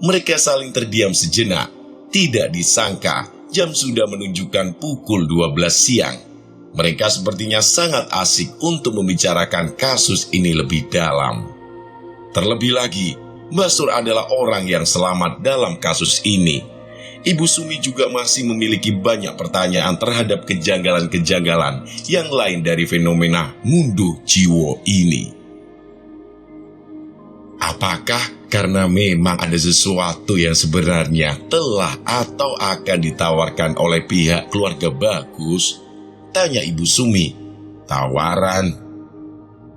Mereka saling terdiam sejenak. Tidak disangka jam sudah menunjukkan pukul 12 siang. Mereka sepertinya sangat asik untuk membicarakan kasus ini lebih dalam. Terlebih lagi, Basur adalah orang yang selamat dalam kasus ini. Ibu Sumi juga masih memiliki banyak pertanyaan terhadap kejanggalan-kejanggalan yang lain dari fenomena ngunduh jiwa ini. Apakah karena memang ada sesuatu yang sebenarnya telah atau akan ditawarkan oleh pihak keluarga Bagus? Tanya Ibu Sumi. Tawaran?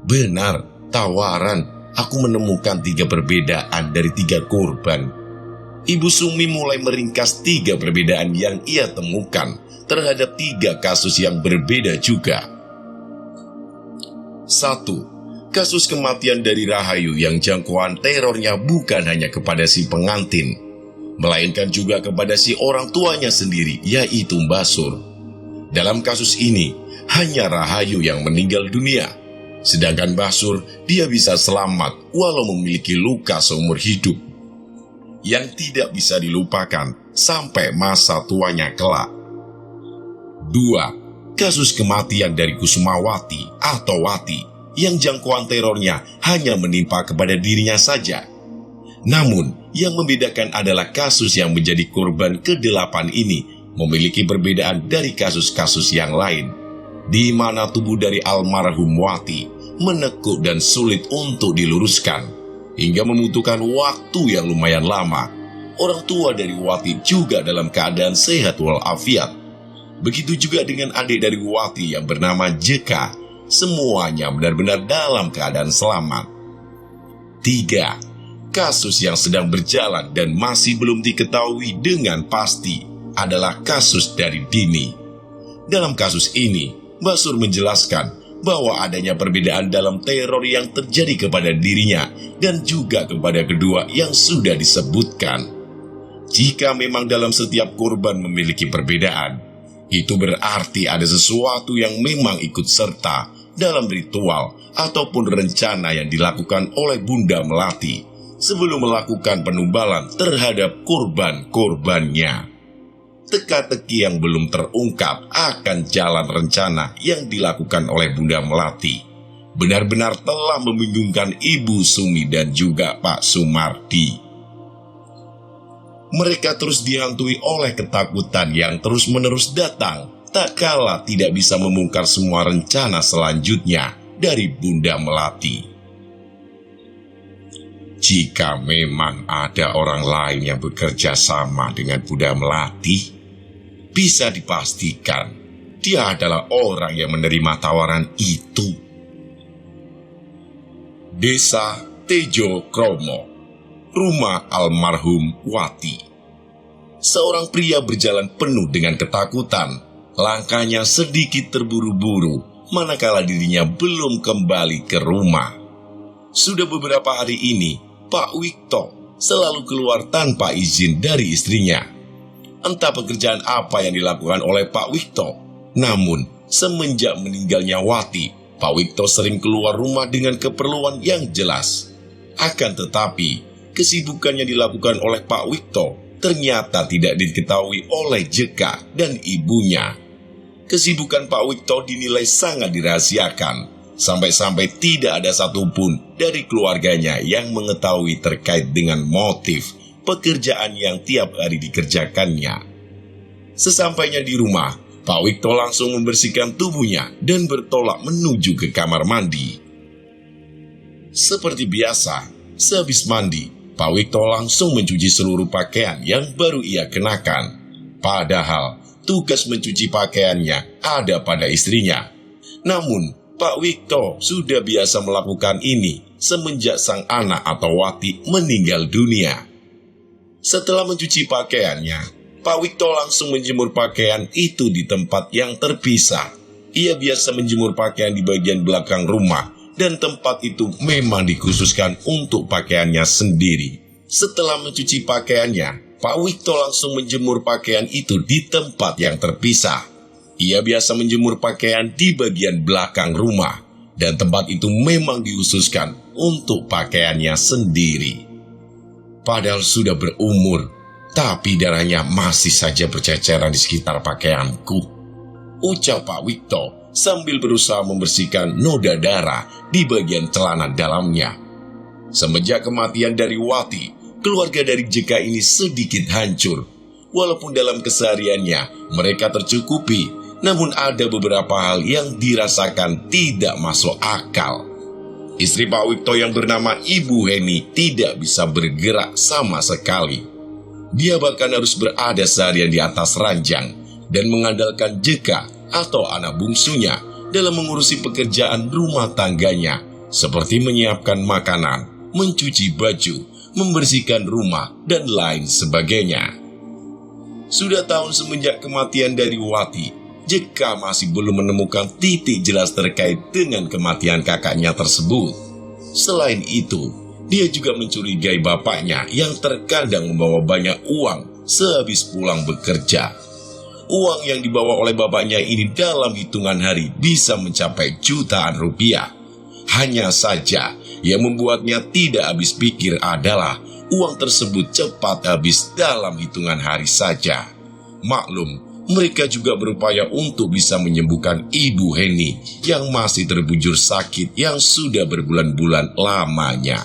Benar, tawaran. Aku menemukan 3 perbedaan dari 3 korban. Ibu Sumi mulai meringkas 3 perbedaan yang ia temukan terhadap 3 kasus yang berbeda juga. 1. Kasus kematian dari Rahayu yang jangkauan terornya bukan hanya kepada si pengantin, melainkan juga kepada si orang tuanya sendiri, yaitu Basur. Dalam kasus ini, hanya Rahayu yang meninggal dunia, sedangkan Basur dia bisa selamat walau memiliki luka seumur hidup yang tidak bisa dilupakan sampai masa tuanya kelak. 2. Kasus kematian dari Kusumawati atau Wati yang jangkauan terornya hanya menimpa kepada dirinya saja. Namun, yang membedakan adalah kasus yang menjadi korban ke-8 ini memiliki perbedaan dari kasus-kasus yang lain, di mana tubuh dari almarhum Wati menekuk dan sulit untuk diluruskan, hingga membutuhkan waktu yang lumayan lama. Orang tua dari Wati juga dalam keadaan sehat walafiat. Begitu juga dengan adik dari Wati yang bernama Jeka. Semuanya benar-benar dalam keadaan selamat. 3. Kasus yang sedang berjalan dan masih belum diketahui dengan pasti adalah kasus dari Dini. Dalam kasus ini, Basur menjelaskan bahwa adanya perbedaan dalam teror yang terjadi kepada dirinya dan juga kepada kedua yang sudah disebutkan. Jika memang dalam setiap korban memiliki perbedaan, itu berarti ada sesuatu yang memang ikut serta dalam ritual ataupun rencana yang dilakukan oleh Bunda Melati sebelum melakukan penumbalan terhadap korban-korbannya. Teka-teki yang belum terungkap akan jalan rencana yang dilakukan oleh Bunda Melati benar-benar telah membingungkan Ibu Sumi dan juga Pak Sumardi. Mereka terus dihantui oleh ketakutan yang terus-menerus datang, tak kala tidak bisa membongkar semua rencana selanjutnya dari Bunda Melati. Jika memang ada orang lain yang bekerja sama dengan Bunda Melati, bisa dipastikan dia adalah orang yang menerima tawaran itu. Desa Tejo Kromo, rumah almarhum Wati. Seorang pria berjalan penuh dengan ketakutan. Langkahnya sedikit terburu-buru, manakala dirinya belum kembali ke rumah. Sudah beberapa hari ini, Pak Wikto selalu keluar tanpa izin dari istrinya. Entah pekerjaan apa yang dilakukan oleh Pak Wikto, namun semenjak meninggalnya Wati, Pak Wikto sering keluar rumah dengan keperluan yang jelas. Akan tetapi, kesibukan yang dilakukan oleh Pak Wikto ternyata tidak diketahui oleh Jeka dan ibunya. Kesibukan Pak Wikto dinilai sangat dirahasiakan, sampai-sampai tidak ada satupun dari keluarganya yang mengetahui terkait dengan motif pekerjaan yang tiap hari dikerjakannya. Sesampainya di rumah, Pak Wikto langsung membersihkan tubuhnya dan bertolak menuju ke kamar mandi. Seperti biasa, sehabis mandi, Pak Wikto langsung mencuci seluruh pakaian yang baru ia kenakan. Padahal, tugas mencuci pakaiannya ada pada istrinya. Namun, Pak Wikto sudah biasa melakukan ini semenjak sang anak atau Wati meninggal dunia. Setelah mencuci pakaiannya, Pak Wikto langsung menjemur pakaian itu di tempat yang terpisah. Ia biasa menjemur pakaian di bagian belakang rumah, dan tempat itu memang dikhususkan untuk pakaiannya sendiri. Setelah mencuci pakaiannya, Pak Wikto langsung menjemur pakaian itu di tempat yang terpisah. Ia biasa menjemur pakaian di bagian belakang rumah, dan tempat itu memang dikhususkan untuk pakaiannya sendiri. Padahal sudah berumur, tapi darahnya masih saja berceceran di sekitar pakaianku, ucap Pak Wikto sambil berusaha membersihkan noda darah di bagian celana dalamnya. Semenjak kematian dari Wati, keluarga dari JK ini sedikit hancur. Walaupun dalam kesehariannya mereka tercukupi, namun ada beberapa hal yang dirasakan tidak masuk akal. Istri Pak Wikto yang bernama Ibu Heni tidak bisa bergerak sama sekali. Dia bahkan harus berada seharian di atas ranjang dan mengandalkan JK atau anak bungsunya dalam mengurusi pekerjaan rumah tangganya, seperti menyiapkan makanan, mencuci baju, membersihkan rumah, dan lain sebagainya. Sudah tahun semenjak kematian dari Wati, JK masih belum menemukan titik jelas terkait dengan kematian kakaknya tersebut. Selain itu, dia juga mencurigai bapaknya yang terkadang membawa banyak uang sehabis pulang bekerja. Uang yang dibawa oleh bapaknya ini dalam hitungan hari bisa mencapai jutaan rupiah. Hanya saja, yang membuatnya tidak habis pikir adalah uang tersebut cepat habis dalam hitungan hari saja. Maklum, mereka juga berupaya untuk bisa menyembuhkan Ibu Heni yang masih terbujur sakit yang sudah berbulan-bulan lamanya.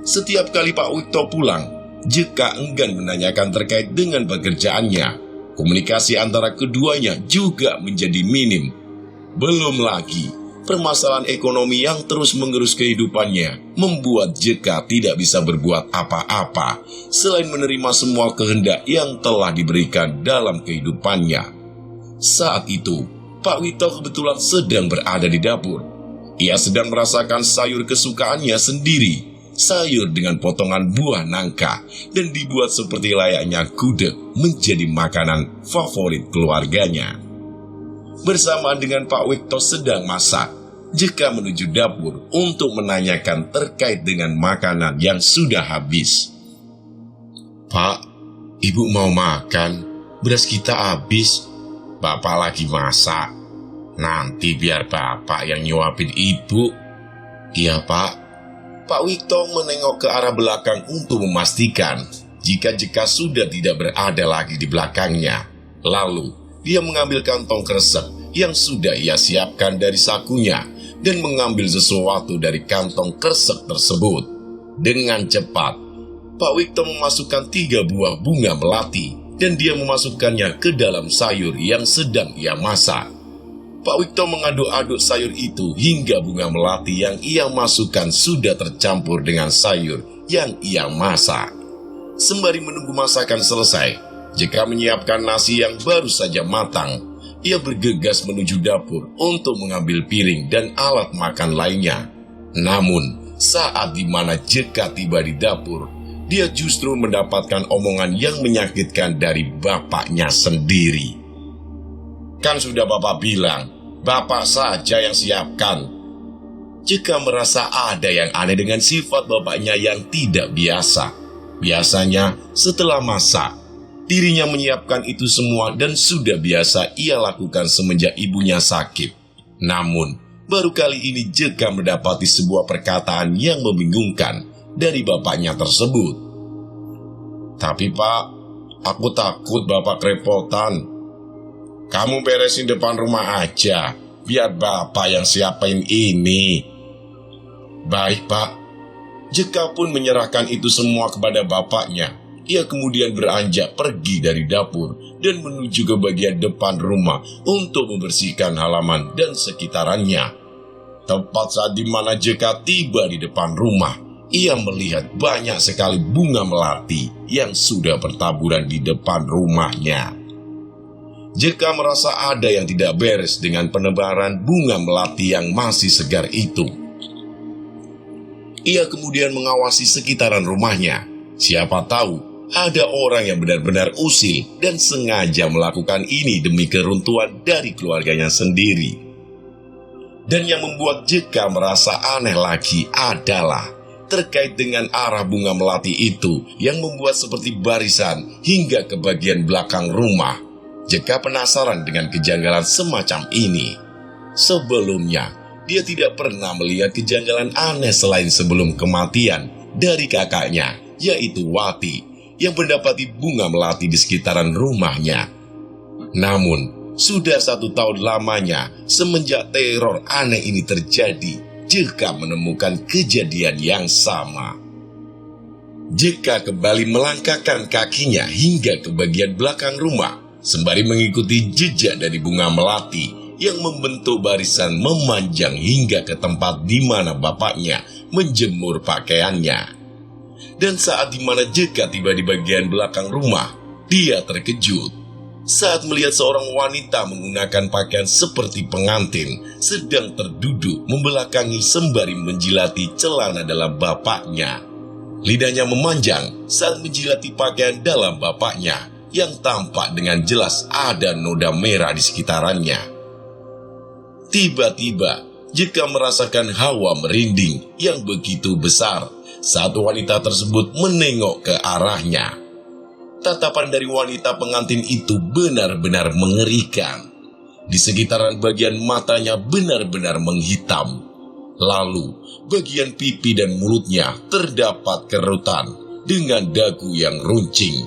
Setiap kali Pak Wikto pulang, JK enggan menanyakan terkait dengan pekerjaannya. Komunikasi antara keduanya juga menjadi minim. Belum lagi, permasalahan ekonomi yang terus mengerus kehidupannya membuat JK tidak bisa berbuat apa-apa selain menerima semua kehendak yang telah diberikan dalam kehidupannya. Saat itu, Pak Wikto kebetulan sedang berada di dapur. Ia sedang merasakan sayur kesukaannya sendiri, sayur dengan potongan buah nangka, dan dibuat seperti layaknya gudeg menjadi makanan favorit keluarganya. Bersamaan dengan Pak Wikto sedang masak, JK menuju dapur untuk menanyakan terkait dengan makanan yang sudah habis. "Pak, Ibu mau makan, beras kita habis. Bapak lagi masak. Nanti biar Bapak yang nyuapin Ibu." "Iya, Pak." Pak Wikto menengok ke arah belakang untuk memastikan jika JK sudah tidak berada lagi di belakangnya. Lalu, dia mengambil kantong kresek yang sudah ia siapkan dari sakunya dan mengambil sesuatu dari kantong kresek tersebut. Dengan cepat, Pak Wikto memasukkan 3 buah bunga melati dan dia memasukkannya ke dalam sayur yang sedang ia masak. Pak Wikto mengaduk-aduk sayur itu hingga bunga melati yang ia masukkan sudah tercampur dengan sayur yang ia masak. Sembari menunggu masakan selesai, JK menyiapkan nasi yang baru saja matang. Ia bergegas menuju dapur untuk mengambil piring dan alat makan lainnya. Namun, saat dimana JK tiba di dapur, dia justru mendapatkan omongan yang menyakitkan dari bapaknya sendiri. "Kan sudah Bapak bilang, Bapak saja yang siapkan." JK merasa ada yang aneh dengan sifat bapaknya yang tidak biasa. Biasanya, setelah masak, dirinya menyiapkan itu semua dan sudah biasa ia lakukan semenjak ibunya sakit. Namun, baru kali ini JK mendapati sebuah perkataan yang membingungkan dari bapaknya tersebut. "Tapi Pak, aku takut Bapak kerepotan. Kamu beresin depan rumah aja, biar Bapak yang siapin ini." "Baik Pak." JK pun menyerahkan itu semua kepada bapaknya. Ia kemudian beranjak pergi dari dapur dan menuju ke bagian depan rumah untuk membersihkan halaman dan sekitarannya. Tepat saat dimana JK tiba di depan rumah, ia melihat banyak sekali bunga melati yang sudah bertaburan di depan rumahnya. Jeka merasa ada yang tidak beres dengan penebaran bunga melati yang masih segar itu. Ia kemudian mengawasi sekitaran rumahnya. Siapa tahu ada orang yang benar-benar usil dan sengaja melakukan ini demi keruntuhan dari keluarganya sendiri. Dan yang membuat Jeka merasa aneh lagi adalah terkait dengan arah bunga melati itu yang membuat seperti barisan hingga ke bagian belakang rumah. Jeka penasaran dengan kejanggalan semacam ini. Sebelumnya, dia tidak pernah melihat kejanggalan aneh selain sebelum kematian dari kakaknya, yaitu Wati, yang mendapati bunga melati di sekitaran rumahnya. Namun, sudah 1 tahun lamanya semenjak teror aneh ini terjadi, Jeka menemukan kejadian yang sama. Jeka kembali melangkahkan kakinya hingga ke bagian belakang rumah, sembari mengikuti jejak dari bunga melati yang membentuk barisan memanjang hingga ke tempat di mana bapaknya menjemur pakaiannya. Dan saat di mana Jeka tiba di bagian belakang rumah, dia terkejut saat melihat seorang wanita menggunakan pakaian seperti pengantin sedang terduduk membelakangi sembari menjilati celana dalam bapaknya. Lidahnya memanjang saat menjilati pakaian dalam bapaknya yang tampak dengan jelas ada noda merah di sekitarannya. Tiba-tiba, Jeka merasakan hawa merinding yang begitu besar saat wanita tersebut menengok ke arahnya. Tatapan dari wanita pengantin itu benar-benar mengerikan. Di sekitaran bagian matanya benar-benar menghitam. Lalu, bagian pipi dan mulutnya terdapat kerutan dengan dagu yang runcing.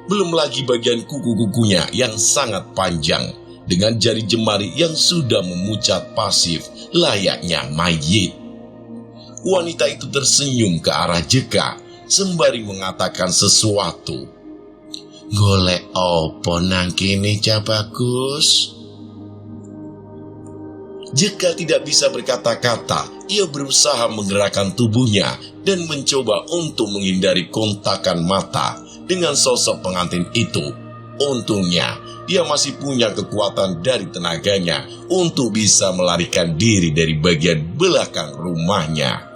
Belum lagi bagian kuku-kukunya yang sangat panjang dengan jari jemari yang sudah memucat pasif layaknya mayit. Wanita itu tersenyum ke arah Jeka sembari mengatakan sesuatu. "Golek opo nang kene Cah Bagus?" Jeka tidak bisa berkata-kata. Ia berusaha menggerakkan tubuhnya dan mencoba untuk menghindari kontakan mata dengan sosok pengantin itu. Untungnya, dia masih punya kekuatan dari tenaganya untuk bisa melarikan diri dari bagian belakang rumahnya.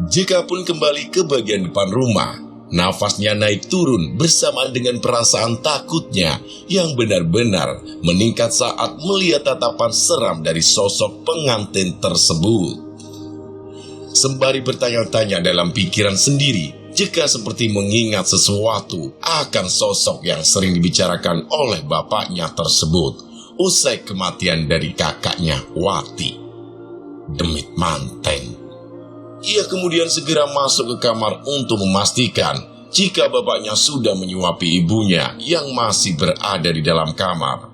Jeka pun kembali ke bagian depan rumah. Nafasnya naik turun bersamaan dengan perasaan takutnya yang benar-benar meningkat saat melihat tatapan seram dari sosok pengantin tersebut. Sembari bertanya-tanya dalam pikiran sendiri, Jeka seperti mengingat sesuatu akan sosok yang sering dibicarakan oleh bapaknya tersebut usai kematian dari kakaknya Wati, Demit Manten. Ia kemudian segera masuk ke kamar untuk memastikan jika bapaknya sudah menyuapi ibunya yang masih berada di dalam kamar.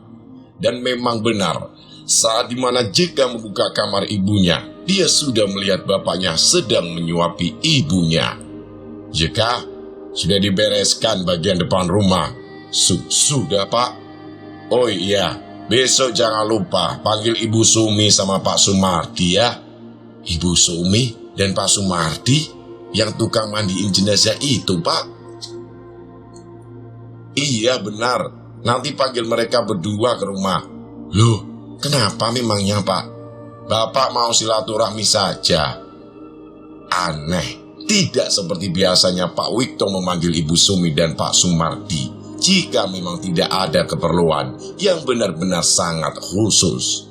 Dan memang benar, saat dimana Jeka membuka kamar ibunya, dia sudah melihat bapaknya sedang menyuapi ibunya. "Jeka, sudah dibereskan bagian depan rumah?" Sudah Pak." "Oh iya, besok jangan lupa panggil Ibu Sumi sama Pak Sumardi ya." "Ibu Sumi dan Pak Sumardi yang tukang mandiin jenazah itu Pak?" "Iya benar, nanti panggil mereka berdua ke rumah." "Loh, kenapa memangnya Pak?" "Bapak mau silaturahmi saja." Aneh. Tidak seperti biasanya Pak Wikto memanggil Ibu Sumi dan Pak Sumardi jika memang tidak ada keperluan yang benar-benar sangat khusus.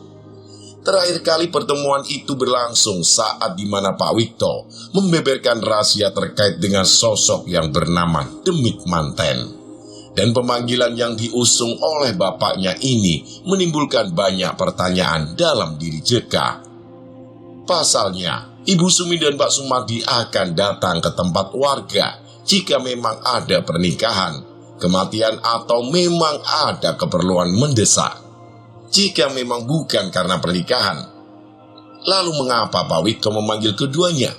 Terakhir kali pertemuan itu berlangsung saat dimana Pak Wikto membeberkan rahasia terkait dengan sosok yang bernama Demit Manten. Dan pemanggilan yang diusung oleh bapaknya ini menimbulkan banyak pertanyaan dalam diri Jeka. Pasalnya, Ibu Sumi dan Pak Sumardi akan datang ke tempat warga jika memang ada pernikahan, kematian atau memang ada keperluan mendesak. Jika memang bukan karena pernikahan, lalu mengapa Pak Wikto memanggil keduanya?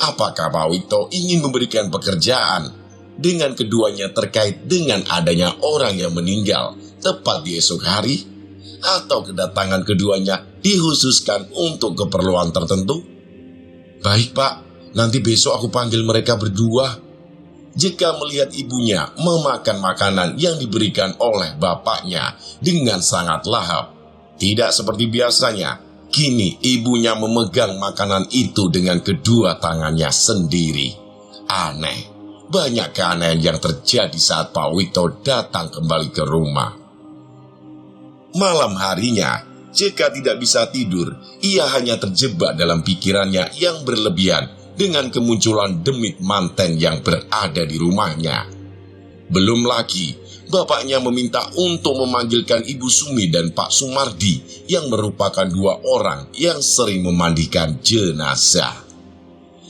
Apakah Pak Wikto ingin memberikan pekerjaan dengan keduanya terkait dengan adanya orang yang meninggal tepat di esok hari? Atau kedatangan keduanya dikhususkan untuk keperluan tertentu? "Baik Pak, nanti besok aku panggil mereka berdua." jika melihat ibunya memakan makanan yang diberikan oleh bapaknya dengan sangat lahap. Tidak seperti biasanya, kini ibunya memegang makanan itu dengan kedua tangannya sendiri. Aneh, banyak keanehan yang terjadi saat Pak Wikto datang kembali ke rumah. Malam harinya, jika tidak bisa tidur, ia hanya terjebak dalam pikirannya yang berlebihan dengan kemunculan demit manten yang berada di rumahnya. Belum lagi, bapaknya meminta untuk memanggilkan Ibu Sumi dan Pak Sumardi yang merupakan dua orang yang sering memandikan jenazah.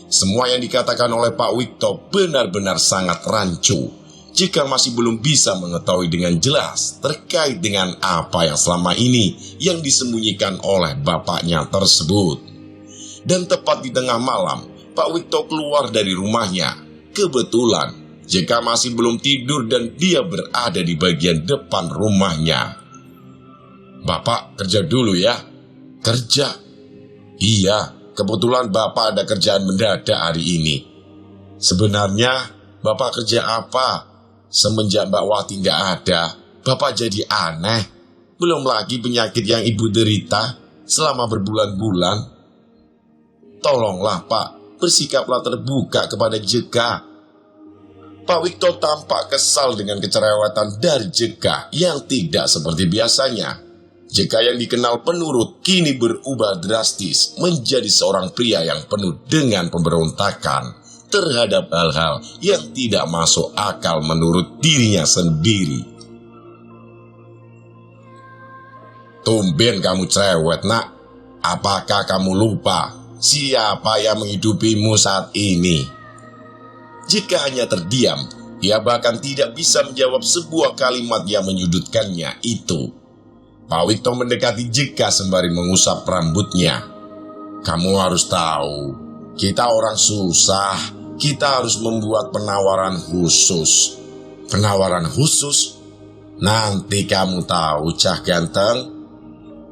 Semua yang dikatakan oleh Pak Wikto benar-benar sangat rancu jika masih belum bisa mengetahui dengan jelas terkait dengan apa yang selama ini yang disembunyikan oleh bapaknya tersebut. Dan tepat di tengah malam, Pak Wikto keluar dari rumahnya. Kebetulan, jika masih belum tidur dan dia berada di bagian depan rumahnya. "Bapak kerja dulu ya." "Kerja?" "Iya, kebetulan Bapak ada kerjaan mendadak hari ini." "Sebenarnya Bapak kerja apa? Semenjak Mbak Wati nggak ada, Bapak jadi aneh. Belum lagi penyakit yang Ibu derita selama berbulan-bulan." "Tolonglah Pak, bersikaplah terbuka kepada Jeka." Pak Wikto tampak kesal dengan kecerewetan dari Jeka yang tidak seperti biasanya. Jeka yang dikenal penurut kini berubah drastis menjadi seorang pria yang penuh dengan pemberontakan terhadap hal-hal yang tidak masuk akal menurut dirinya sendiri. "Tumben kamu cerewet, Nak. Apakah kamu lupa siapa yang menghidupimu saat ini?" Jika hanya terdiam, ia bahkan tidak bisa menjawab sebuah kalimat yang menyudutkannya itu. Pak Wikto mendekati Jeka sembari mengusap rambutnya. "Kamu harus tahu, kita orang susah. Kita harus membuat penawaran khusus." "Penawaran khusus? Nanti kamu tahu, Cah Ganteng."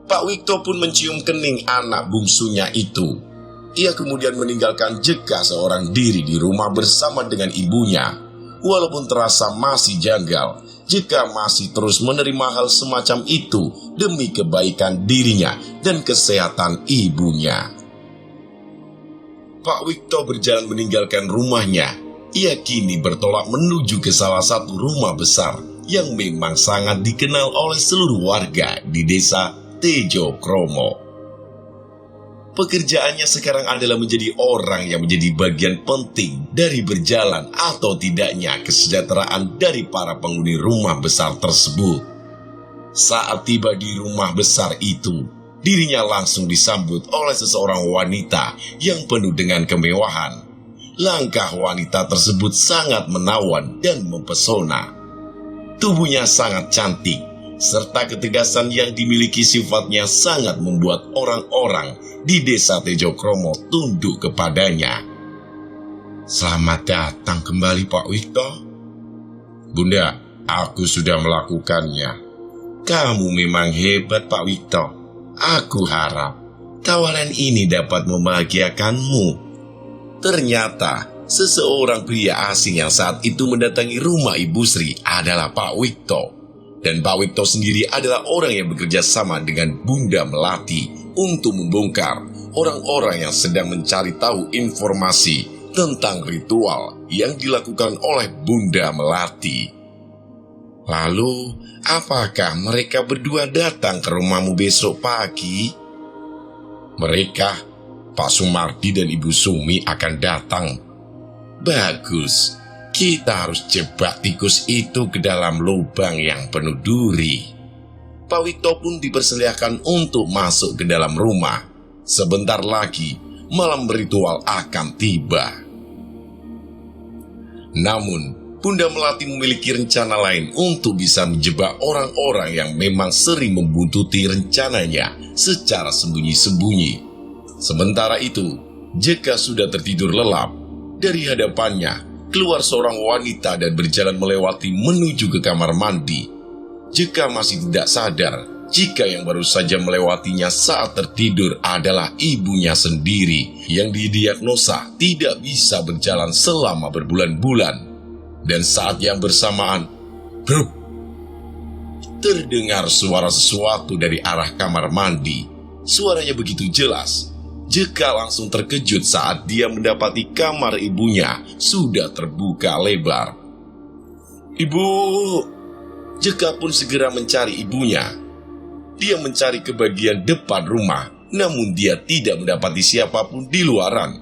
Pak Wikto pun mencium kening anak bungsunya itu. Ia kemudian meninggalkan Jeka seorang diri di rumah bersama dengan ibunya. Walaupun terasa masih janggal, Jeka masih terus menerima hal semacam itu demi kebaikan dirinya dan kesehatan ibunya. Pak Wikto berjalan meninggalkan rumahnya. Ia kini bertolak menuju ke salah satu rumah besar yang memang sangat dikenal oleh seluruh warga di desa Tejo Kromo. Pekerjaannya sekarang adalah menjadi orang yang menjadi bagian penting dari berjalan atau tidaknya kesejahteraan dari para penghuni rumah besar tersebut. Saat tiba di rumah besar itu, dirinya langsung disambut oleh seseorang wanita yang penuh dengan kemewahan. Langkah wanita tersebut sangat menawan dan mempesona. Tubuhnya sangat cantik, serta ketegasan yang dimiliki sifatnya sangat membuat orang-orang di desa Tejo Kromo tunduk kepadanya. "Selamat datang kembali Pak Wikto." "Bunda, aku sudah melakukannya." "Kamu memang hebat Pak Wikto. Aku harap tawaran ini dapat membahagiakanmu." Ternyata seseorang pria asing yang saat itu mendatangi rumah Ibu Sri adalah Pak Wikto. Dan Pak Wikto sendiri adalah orang yang bekerja sama dengan Bunda Melati untuk membongkar orang-orang yang sedang mencari tahu informasi tentang ritual yang dilakukan oleh Bunda Melati. "Lalu, apakah mereka berdua datang ke rumahmu besok pagi?" "Mereka, Pak Sumardi dan Ibu Sumi akan datang." "Bagus, kita harus jebak tikus itu ke dalam lubang yang penuh duri." Pak Wikto pun dipersilahkan untuk masuk ke dalam rumah. Sebentar lagi, malam ritual akan tiba. Namun, Bunda Melati memiliki rencana lain untuk bisa menjebak orang-orang yang memang sering membuntuti rencananya secara sembunyi-sembunyi. Sementara itu, Jeka sudah tertidur lelap. Dari hadapannya, keluar seorang wanita dan berjalan melewati menuju ke kamar mandi. Jeka masih tidak sadar jika yang baru saja melewatinya saat tertidur adalah ibunya sendiri yang didiagnosa tidak bisa berjalan selama berbulan-bulan. Dan saat yang bersamaan, bruk, terdengar suara sesuatu dari arah kamar mandi. Suaranya begitu jelas. Jeka langsung terkejut saat dia mendapati kamar ibunya sudah terbuka lebar. "Ibu!" Jeka pun segera mencari ibunya. Dia mencari ke bagian depan rumah, namun dia tidak mendapati siapapun di luaran.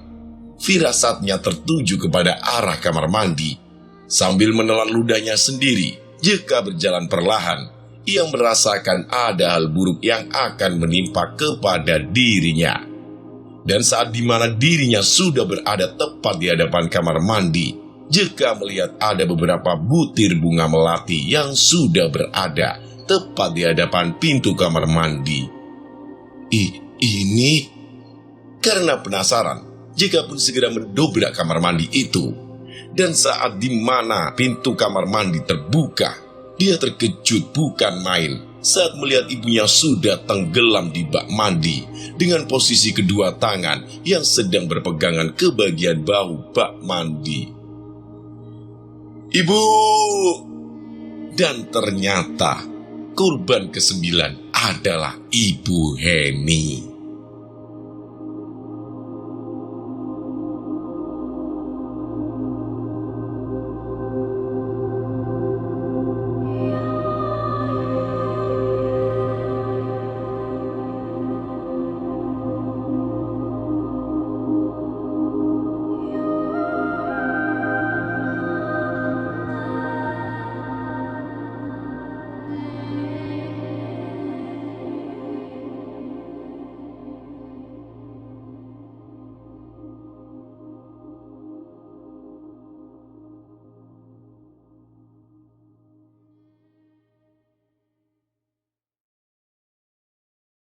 Firasatnya tertuju kepada arah kamar mandi. Sambil menelan ludahnya sendiri, Jeka berjalan perlahan. Ia merasakan ada hal buruk yang akan menimpa kepada dirinya. Dan saat dimana dirinya sudah berada tepat di hadapan kamar mandi, Jeka melihat ada beberapa butir bunga melati yang sudah berada tepat di hadapan pintu kamar mandi. Ini? Karena penasaran, Jeka pun segera mendobrak kamar mandi itu. Dan saat dimana pintu kamar mandi terbuka, dia terkejut bukan main saat melihat ibunya sudah tenggelam di bak mandi dengan posisi kedua tangan yang sedang berpegangan ke bagian bahu bak mandi. "Ibu!" Dan ternyata korban ke-9 adalah Ibu Heni.